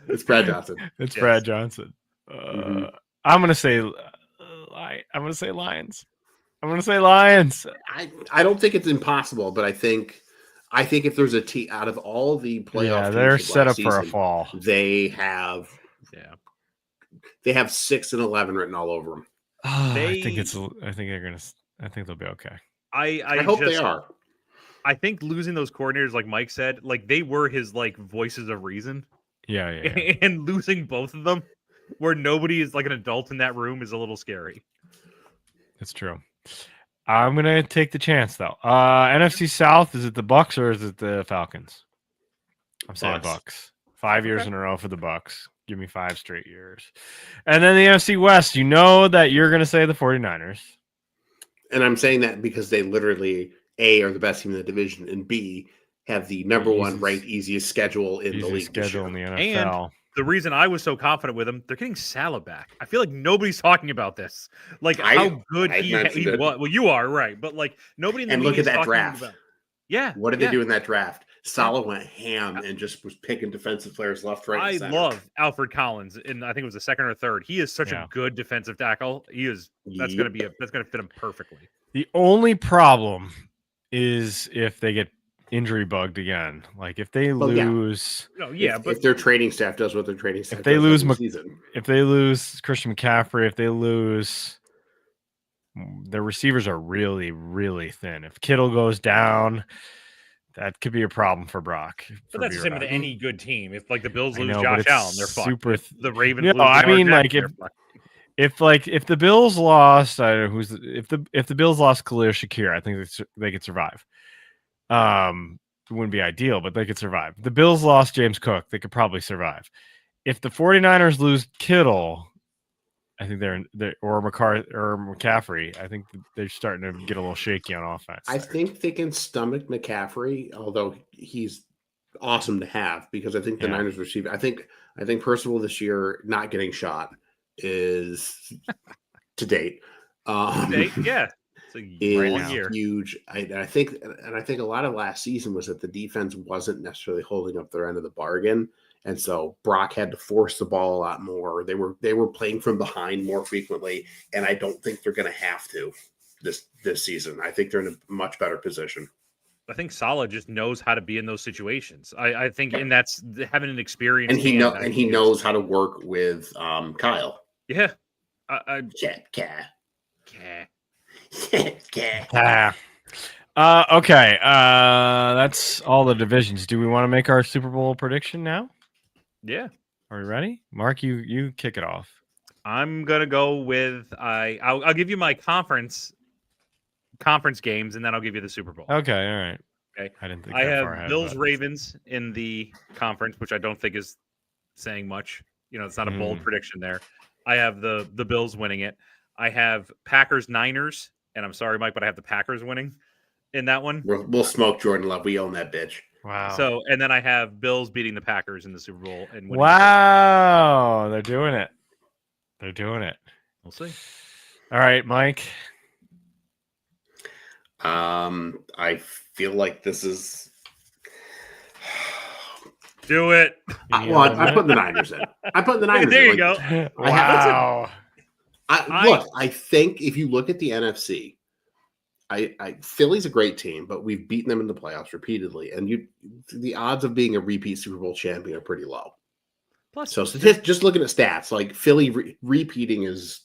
It's Brad Johnson. It's Brad Johnson. I'm gonna say Lions. I'm gonna say Lions. I don't think it's impossible, but I think if there's a team out of all the playoff, they're set up season, for a fall. They have 6-11 written all over them. I think they'll be okay. I hope they are. I think losing those coordinators, like Mike said, like they were his like voices of reason. Yeah. And losing both of them, where nobody is like an adult in that room, is a little scary. That's true. I'm gonna take the chance though. NFC South, is it the Bucks or is it the Falcons? I'm saying Bucks. 5 years in a row for the Bucks. Give me 5 straight years. And then the NFC West, you know that you're gonna say the 49ers. And I'm saying that because they literally A, are the best team in the division, and B, have the number one ranked easiest schedule in the league. Schedule in the NFL. And the reason I was so confident with him, they're getting Salah back. I feel like nobody's talking about this. Like how good he was. Well, you are right, but like nobody in the and look at that draft. Yeah. What did they do in that draft? Salah went ham and just was picking defensive players left, right, and center. I love Alfred Collins, and I think it was the second or third. He is such a good defensive tackle. He is. That's going to fit him perfectly. The only problem is if they get injury bugged again. Like if they lose, but if their trading staff does what their trading staff, if they lose, season. If they lose Christian McCaffrey, if they lose, their receivers are really, really thin. If Kittle goes down, that could be a problem for Brock. But that's the same with any good team. If like the Bills lose Josh Allen, they're fucked. If the Ravens lose I mean, Jackson, like if the Bills lost, I don't know if the Bills lost Khalil Shakir, I think they could survive. It wouldn't be ideal, but they could survive. The Bills lost James Cook, they could probably survive. If the 49ers lose Kittle, I think they're or McCaffrey, I think they're starting to get a little shaky on offense. I think they can stomach McCaffrey, although he's awesome to have because I think the Niners receive. I think Percival this year not getting shot is to date. Is huge. I think a lot of last season was that the defense wasn't necessarily holding up their end of the bargain. And so Brock had to force the ball a lot more. They were playing from behind more frequently, and I don't think they're going to have to this season. I think they're in a much better position. I think Salah just knows how to be in those situations. I think, and that's having an experience. And he knows how to work with Kyle. Yeah. Okay. That's all the divisions. Do we want to make our Super Bowl prediction now? Yeah. Are we ready? Mark, you kick it off. I'm gonna go with I'll give you my conference games, and then I'll give you the Super Bowl. Okay, all right. Okay. I didn't think I have Bills Ravens in the conference, which I don't think is saying much. It's not a bold prediction there. I have the Bills winning it. I have Packers Niners, and I'm sorry, Mike, but I have the Packers winning in that one. We'll smoke Jordan Love. We own that bitch. Wow. So, and then I have Bills beating the Packers in the Super Bowl. And wow. They're doing it. We'll see. All right, Mike. I feel like this is. Do it. I'm putting the Niners in. I'm putting the Niners in. There you go. Wow. Look, I think if you look at the NFC, Philly's a great team, but we've beaten them in the playoffs repeatedly, and the odds of being a repeat Super Bowl champion are pretty low. Plus, so just looking at stats, like Philly repeating is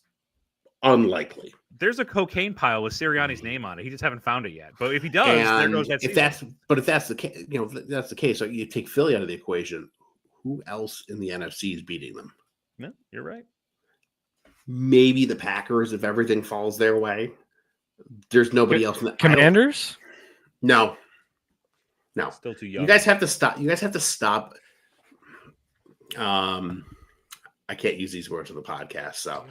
unlikely. There's a cocaine pile with Sirianni's name on it. He just haven't found it yet. But if he does, there goes that. If that's the case, that's the case. So you take Philly out of the equation. Who else in the NFC is beating them? No, you're right. Maybe the Packers, if everything falls their way. There's nobody else in the Commanders. No. Still too young. You guys have to stop. I can't use these words on the podcast. So,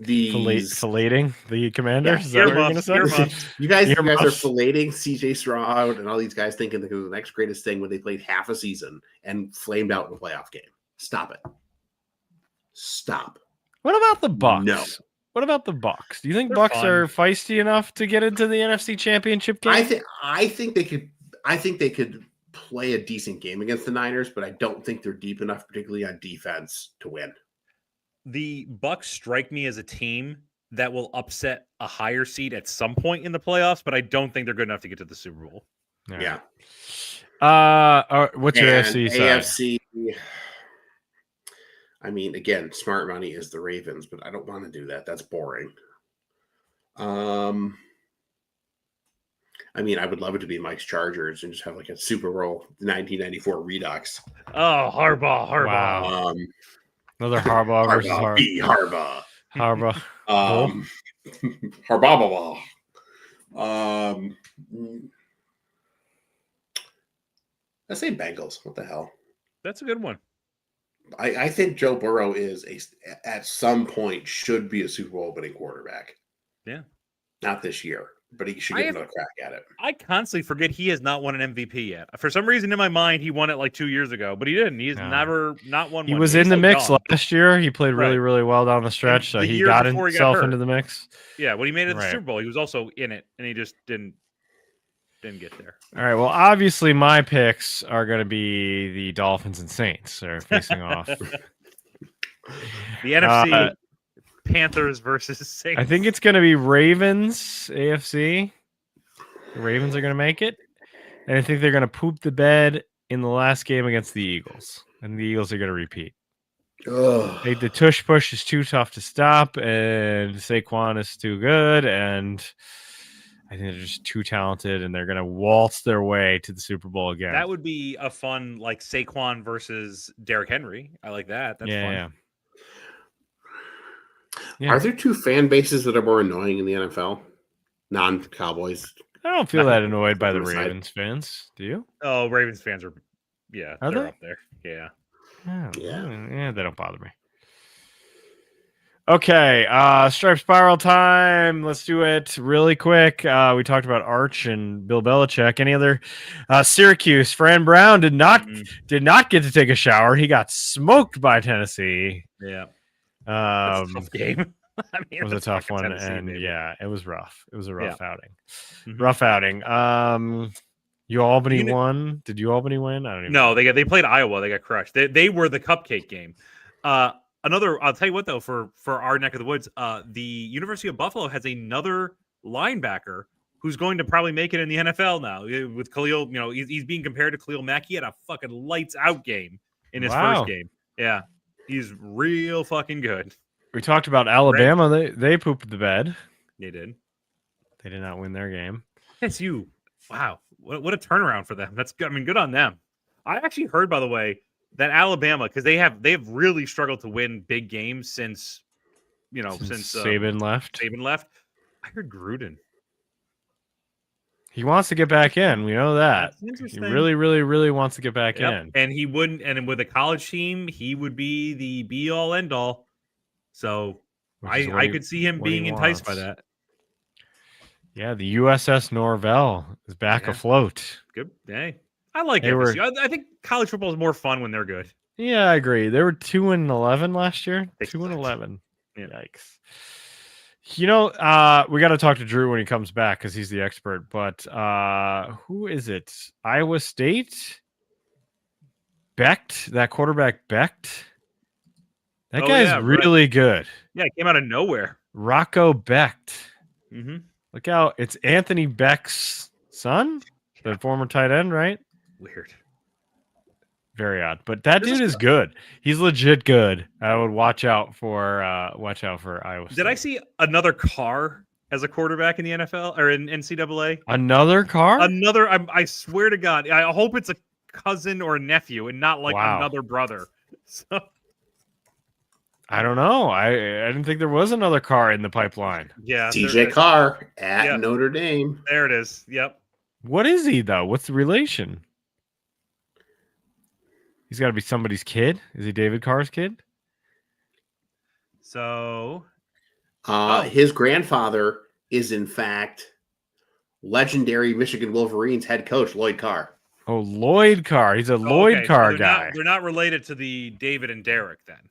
filleting the Commanders. Yeah, you guys are filleting CJ Stroud and all these guys thinking that was the next greatest thing when they played half a season and flamed out in the playoff game. Stop it. Stop. What about the Bucs? No. What about the Bucs? Do you think Bucs are feisty enough to get into the NFC Championship game? I think they could. I think they could play a decent game against the Niners, but I don't think they're deep enough, particularly on defense, to win. The Bucs strike me as a team that will upset a higher seed at some point in the playoffs, but I don't think they're good enough to get to the Super Bowl. Yeah. What's your AFC side? AFC. I mean, again, smart money is the Ravens, but I don't want to do that. That's boring. I mean, I would love it to be Mike's Chargers and just have like a Super Bowl 1994 Redux. Oh, Harbaugh. Wow. Another Harbaugh versus Harbaugh. Harbaugh. Harbaba. I say Bengals. What the hell? That's a good one. I think Joe Burrow is at some point should be a Super Bowl winning quarterback. Yeah. Not this year, but he should get another crack at it. I constantly forget he has not won an MVP yet. For some reason in my mind, he won it like 2 years ago, but he didn't. He's never not won one. He was in the mix last year. He played really, really well down the stretch. So he got himself into the mix. Yeah, when he made it to the Super Bowl, he was also in it, and he just didn't get there. All right. Well, obviously, my picks are going to be the Dolphins and Saints. They're facing off. The NFC Panthers versus Saints. I think it's going to be Ravens, AFC. The Ravens are going to make it. And I think they're going to poop the bed in the last game against the Eagles. And the Eagles are going to repeat. The tush push is too tough to stop, and Saquon is too good, and I think they're just too talented, and they're going to waltz their way to the Super Bowl again. That would be a fun, like, Saquon versus Derrick Henry. I like that. That's fun. Yeah. Are there two fan bases that are more annoying in the NFL? Non-Cowboys. I don't feel that annoyed by the Ravens fans. Do you? Oh, Ravens fans are they're up there. Yeah. Yeah, they don't bother me. Okay, Stripe Spiral time. Let's do it really quick. We talked about Arch and Bill Belichick. Any other Syracuse? Fran Brown did not get to take a shower. He got smoked by Tennessee. Yeah. That's a tough game. I mean, it was a tough one, Tennessee, and maybe. it was rough. It was a rough outing. Mm-hmm. Rough outing. Albany won. Did Albany win? I don't even know. They played Iowa. They got crushed. They were the cupcake game. I'll tell you what though, for our neck of the woods, the University of Buffalo has another linebacker who's going to probably make it in the NFL now with Khalil. You know, he's being compared to Khalil Mack. He had a fucking lights out game in his first game. Yeah, he's real fucking good. We talked about Alabama. They pooped the bed. They did. They did not win their game. It's you. Wow. What a turnaround for them. That's good. I mean, good on them. I actually heard, by the way, that Alabama, because they have really struggled to win big games since Saban left. I heard Gruden. He wants to get back in. We know that. He really, really, really wants to get back in. And he wouldn't. And with a college team, he would be the be all end all. So I could see him being enticed by that. Yeah, the USS Norvell is back afloat. Good. Hey, I like FSU. I think college football is more fun when they're good. Yeah, I agree. They were 2-11 last year. 2-11. Yeah. Yikes. You know, we got to talk to Drew when he comes back because he's the expert. But who is it? Iowa State? Becht, that quarterback Becht. That guy's really good. Yeah, he came out of nowhere. Rocco Becht. Mm-hmm. Look out. It's Anthony Becht's son, the former tight end, right? Weird. Very odd. But that dude is good. He's legit good. I would watch out for Iowa State. Did I see another Carr as a quarterback in the NFL or in NCAA? Another Carr? I swear to God. I hope it's a cousin or a nephew and not like another brother. So I don't know. I didn't think there was another Carr in the pipeline. Yeah. DJ Carr at Notre Dame. There it is. Yep. What is he, though? What's the relation? He's got to be somebody's kid. Is he David Carr's kid? So, his grandfather is, in fact, legendary Michigan Wolverines head coach Lloyd Carr. Oh, Lloyd Carr. He's a Lloyd Carr guy. They're not related to the David and Derek, then.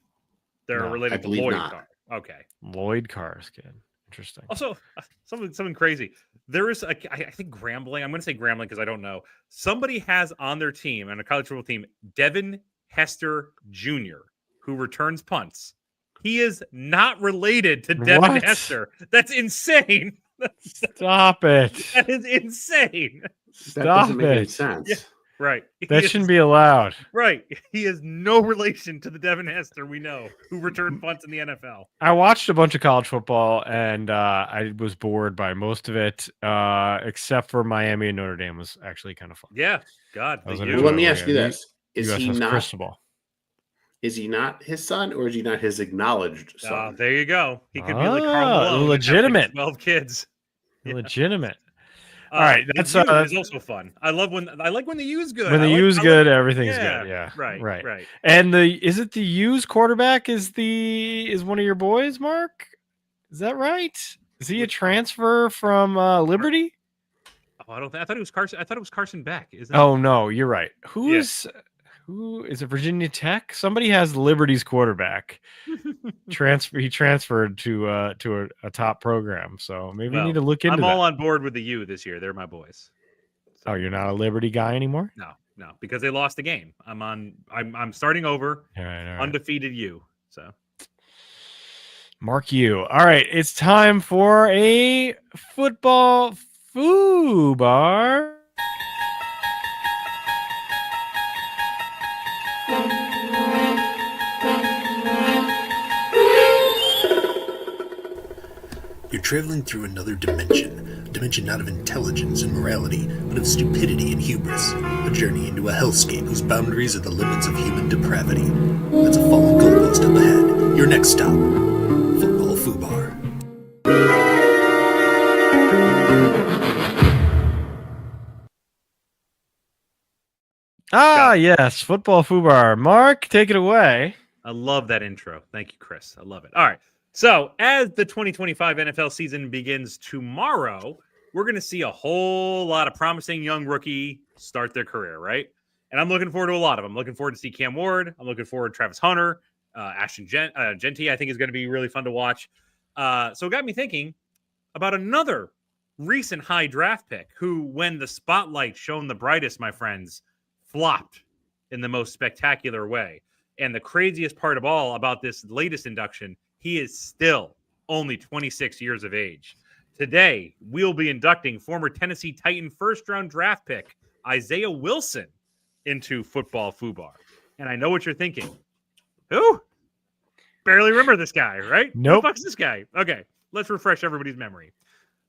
They're related to Lloyd Carr. Okay. Lloyd Carr's kid. Interesting. Also, something crazy. There is, I think, Grambling. I'm going to say Grambling because I don't know. Somebody has on their team, on a college football team, Devin Hester Jr., who returns punts. He is not related to Devin Hester. That's insane. Stop it. That is insane. That doesn't make any sense. Yeah, right. That shouldn't be allowed. Right. He has no relation to the Devin Hester we know who returned punts in the NFL. I watched a bunch of college football, and I was bored by most of it, except for Miami and Notre Dame was actually kind of fun. Yeah. God. Let me ask you this. Is he not? Cristobal. Is he not his son, or is he not his acknowledged son? There you go. He could be like Karl Malone. and have, legitimate. like, 12 kids. Legitimate. All right, that's is also fun. I like when the U's good. When the U's good, everything's good. Yeah, right. And is it the U's quarterback is one of your boys, Mark? Is that right? Is he a transfer from Liberty? Oh, I thought it was Carson. I thought it was Carson Beck. Isn't Oh no, you're right. Who is it? Virginia Tech? Somebody has Liberty's quarterback. He transferred to a top program, so maybe we need to look into. I'm all on board with the U this year. They're my boys. So, oh, you're not a Liberty guy anymore? No, because they lost the game. I'm starting over. All right. Undefeated U. So Mark U. All right, it's time for a football FUBAR. You're traveling through another dimension, a dimension not of intelligence and morality, but of stupidity and hubris, a journey into a hellscape whose boundaries are the limits of human depravity. That's a fallen goalpost up ahead. Your next stop, Football FUBAR. Yes, Football FUBAR. Mark, take it away. I love that intro. Thank you, Chris. I love it. All right. So as the 2025 NFL season begins tomorrow, we're going to see a whole lot of promising young rookie start their career, right? And I'm looking forward to a lot of them. I'm looking forward to see Cam Ward. I'm looking forward to Travis Hunter. Ashton Genty, I think, is going to be really fun to watch. So it got me thinking about another recent high draft pick who, when the spotlight shone the brightest, my friends, flopped in the most spectacular way. And the craziest part of all about this latest induction, he is still only 26 years of age. Today, we'll be inducting former Tennessee Titan first-round draft pick Isaiah Wilson into Football FUBAR. And I know what you're thinking. Who? Barely remember this guy, right? Nope. Who the fuck's this guy? Okay, let's refresh everybody's memory.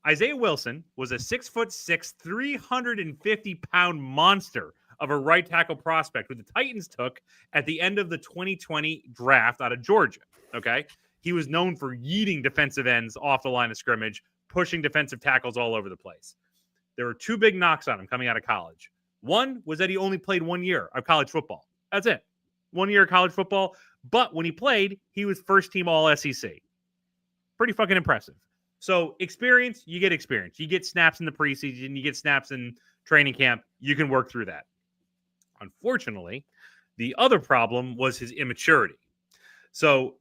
Isaiah Wilson was a 6'6", 350-pound monster of a right tackle prospect who the Titans took at the end of the 2020 draft out of Georgia. Okay. He was known for yeeting defensive ends off the line of scrimmage, pushing defensive tackles all over the place. There were two big knocks on him coming out of college. One was that he only played 1 year of college football. That's it. 1 year of college football. But when he played, he was first team all SEC. Pretty fucking impressive. So experience, you get experience. You get snaps in the preseason, you get snaps in training camp. You can work through that. Unfortunately, the other problem was his immaturity. So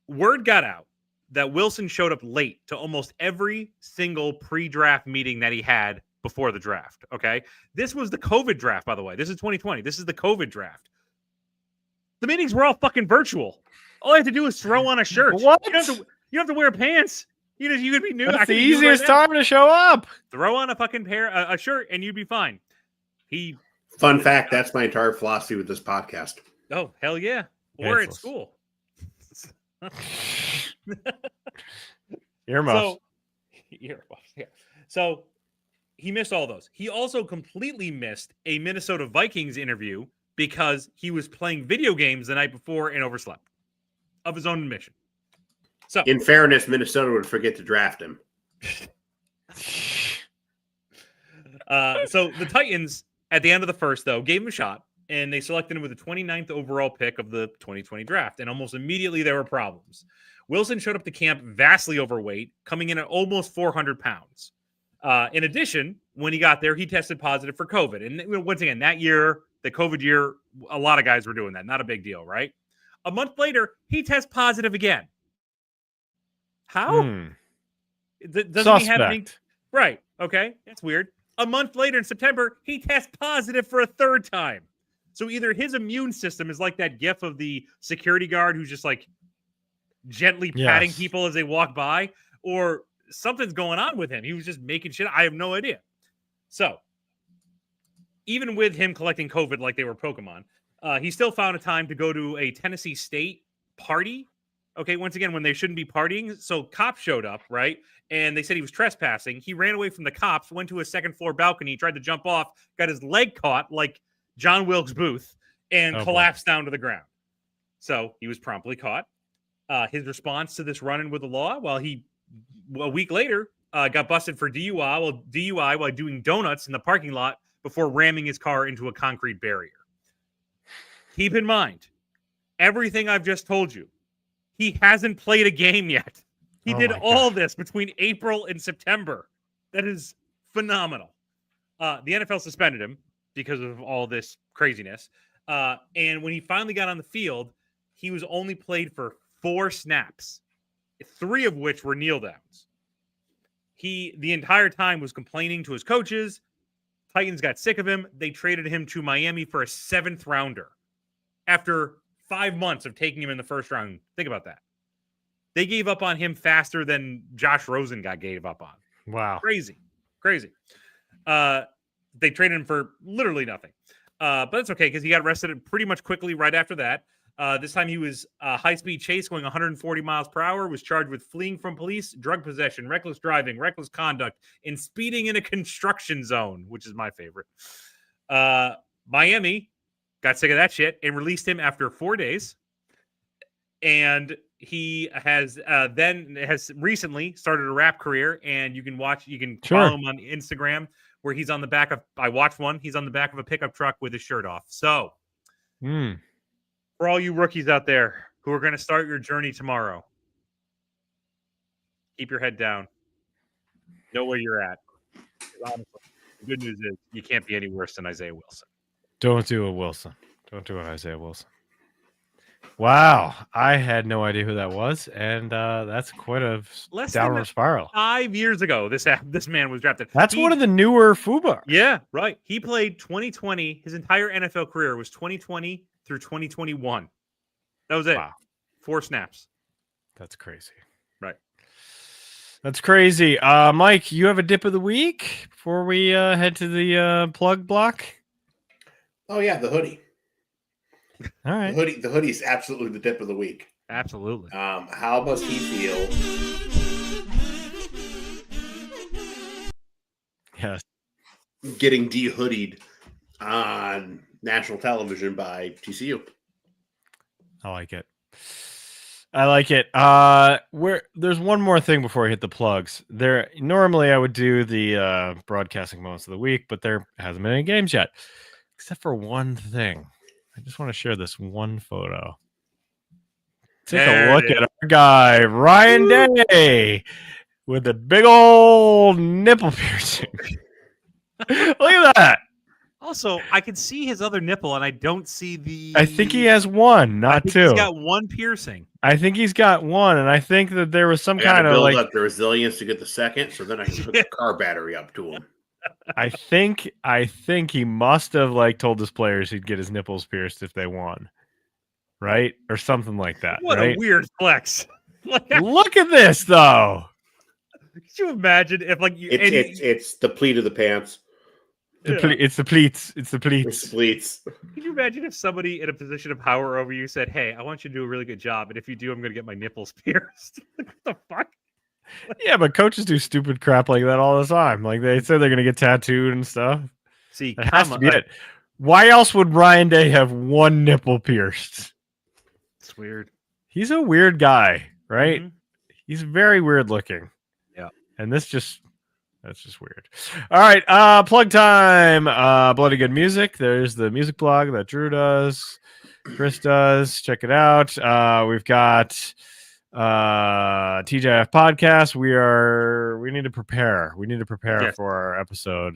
word got out that Wilson showed up late to almost every single pre-draft meeting that he had before the draft. Okay. This was the COVID draft, by the way. This is 2020. This is the COVID draft. The meetings were all fucking virtual. All I had to do was throw on a shirt. What? You don't have to wear pants. You could be new. That's the easiest time to show up. Throw on a fucking a shirt and you'd be fine. Fun fact, that's my entire philosophy with this podcast. Oh, hell yeah. Or at school. Earmuffs. So he missed all those. He also completely missed a Minnesota Vikings interview because he was playing video games the night before and overslept of his own admission. So, in fairness, Minnesota would forget to draft him. So the Titans, at the end of the first, though, gave him a shot, and they selected him with the 29th overall pick of the 2020 draft. And almost immediately, there were problems. Wilson showed up to camp vastly overweight, coming in at almost 400 pounds. In addition, when he got there, he tested positive for COVID. And once again, that year, the COVID year, a lot of guys were doing that. Not a big deal, right? A month later, he tests positive again. How? Doesn't Suspect. he have any? Right. Okay. That's weird. A month later in September, he tests positive for a third time. So either his immune system is like that gif of the security guard who's just like gently patting people as they walk by, or something's going on with him. He was just making shit. I have no idea. So even with him collecting COVID like they were Pokemon, he still found a time to go to a Tennessee State party. Okay, once again, when they shouldn't be partying. So cops showed up, right? And they said he was trespassing. He ran away from the cops, went to a second floor balcony, tried to jump off, got his leg caught like John Wilkes Booth, and collapsed down to the ground. So he was promptly caught. His response to this run-in with the law, a week later, got busted for DUI while doing donuts in the parking lot before ramming his car into a concrete barrier. Keep in mind, everything I've just told you, he hasn't played a game yet. He did all this between April and September. That is phenomenal. The NFL suspended him because of all this craziness. And when he finally got on the field, he was only played for 4 snaps, 3 of which were kneel downs. He, the entire time, was complaining to his coaches. Titans got sick of him. They traded him to Miami for a 7th rounder after 5 months of taking him in the first round. Think about that. They gave up on him faster than Josh Rosen gave up on. Wow. Crazy. They traded him for literally nothing. But that's okay because he got arrested pretty much quickly right after that. This time he was high-speed chase going 140 miles per hour, was charged with fleeing from police, drug possession, reckless driving, reckless conduct, and speeding in a construction zone, which is my favorite. Miami got sick of that shit and released him after 4 days. And he has recently started a rap career, and you can follow him on Instagram where he's on the back of, I watched one, he's on the back of a pickup truck with his shirt off. So for all you rookies out there who are going to start your journey tomorrow, keep your head down. Know where you're at. Honestly, the good news is you can't be any worse than Isaiah Wilson. Don't do it, Wilson. Don't do it, Isaiah Wilson. Wow, I had no idea who that was, and that's quite a downward spiral. 5 years ago, this man was drafted. That's one of the newer FUBAR. Yeah, right. He played 2020. His entire NFL career was 2020 through 2021. That was it. Wow. 4 snaps. That's crazy. Right. That's crazy. Mike, you have a dip of the week before we head to the plug block? Oh, yeah, the hoodie. All right. The hoodie is absolutely the dip of the week. Absolutely. How does he feel? Yes. Getting de-hoodied on national television by TCU. I like it. There's one more thing before we hit the plugs. Normally I would do the broadcasting moments of the week, but there hasn't been any games yet, except for one thing. I just want to share this one photo. Take a look at our guy, Ryan Day, with the big old nipple piercing. Look at that. Also, I can see his other nipple, and I don't see the... I think he has one, not two. He's got one piercing. I think he's got one, and I think that there was some kind of build up the resilience to get the second, so then I can hook the car battery up to him. I think he must have told his players he'd get his nipples pierced if they won, right, or something like that. What a weird flex! Look at this, though. Could you imagine if it's the pleat of the pants? It's the pleats. It's the pleats. It's the pleats. Can you imagine if somebody in a position of power over you said, "Hey, I want you to do a really good job, and if you do, I'm going to get my nipples pierced." What the fuck? Yeah, but coaches do stupid crap like that all the time. Like they say they're going to get tattooed and stuff. See, that has to be it. Why else would Ryan Day have one nipple pierced? It's weird. He's a weird guy, right? Mm-hmm. He's very weird looking. Yeah. And that's just weird. All right, plug time. Bloody Good Music. There's the music blog that Drew does, Chris does. Check it out. We've got TJF podcast. We need to prepare for our episode,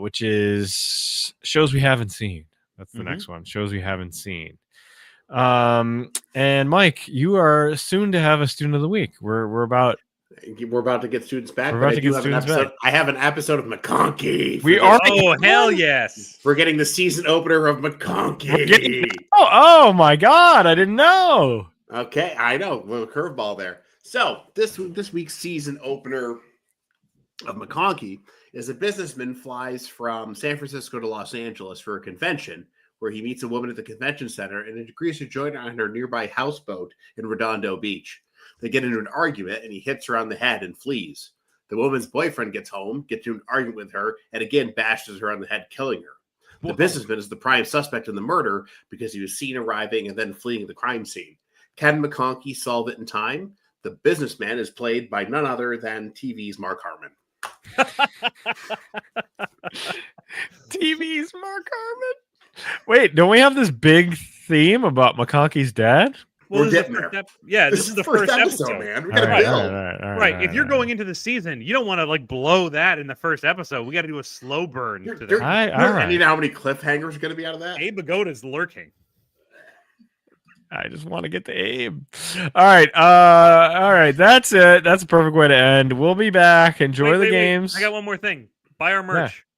which is shows we haven't seen. That's the next one. Shows we haven't seen. And Mike, you are soon to have a student of the week. We're about to get students back. I have an episode of McConkey. Oh, hell yes. We're getting the season opener of McConkey. Oh my God. I didn't know. Okay, I know. Well, curveball there. So this week's season opener of McConkey is a businessman flies from San Francisco to Los Angeles for a convention where he meets a woman at the convention center and agrees to join on her nearby houseboat in Redondo Beach. They get into an argument and he hits her on the head and flees. The woman's boyfriend gets home, gets into an argument with her, and again bashes her on the head, killing her. The businessman is the prime suspect in the murder because he was seen arriving and then fleeing the crime scene. Can McConkey solve it in time? The businessman is played by none other than TV's Mark Harmon. TV's Mark Harmon. Wait, don't we have this big theme about McConkey's dad? We're getting there. This is the first episode, man. We got to build. Right. If you're going into the season, you don't want to like blow that in the first episode. We got to do a slow burn. To the... I need how many cliffhangers are going to be out of that. Abe Agoda's lurking. I just want to get to Abe. All right. That's it. That's a perfect way to end. We'll be back. Enjoy the games. I got one more thing. Buy our merch. Yeah.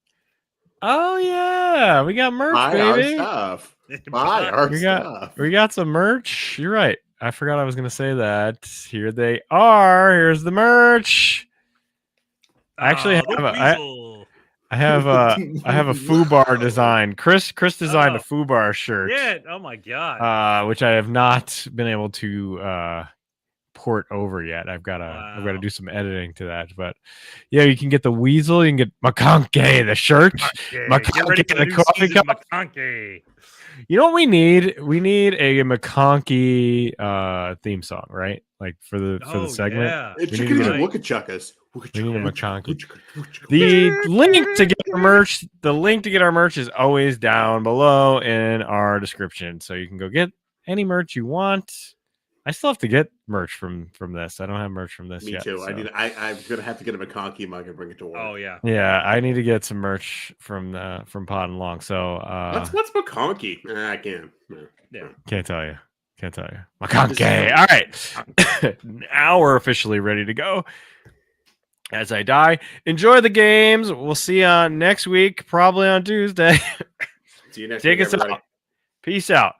Oh yeah, we got merch, baby. Buy our stuff. We got some merch. You're right. I forgot I was going to say that. Here they are. Here's the merch. I actually I have a FUBAR design. Chris designed a FUBAR shirt. Yeah. Oh my god. Which I have not been able to port over yet. I've got to do some editing to that. But yeah, you can get the weasel. You can get McConkey the shirt. McConkey the coffee cup. McConkey. You know what we need? We need a McConkey theme song, right? Like for the segment. Yeah. We need a McConkey. The link to get our merch. The link to get our merch is always down below in our description, so you can go get any merch you want. I still have to get merch from this. I don't have merch from this yet. Me too. So. I'm gonna have to get a McConkey mug and bring it to work. Oh yeah. Yeah, I need to get some merch from Pod and Long. So what's McConkey? I can't. Yeah. Can't tell you. McConkey. All right. Now we're officially ready to go. As I die, enjoy the games. We'll see you next week, probably on Tuesday. See you next week. Take us out. Peace out.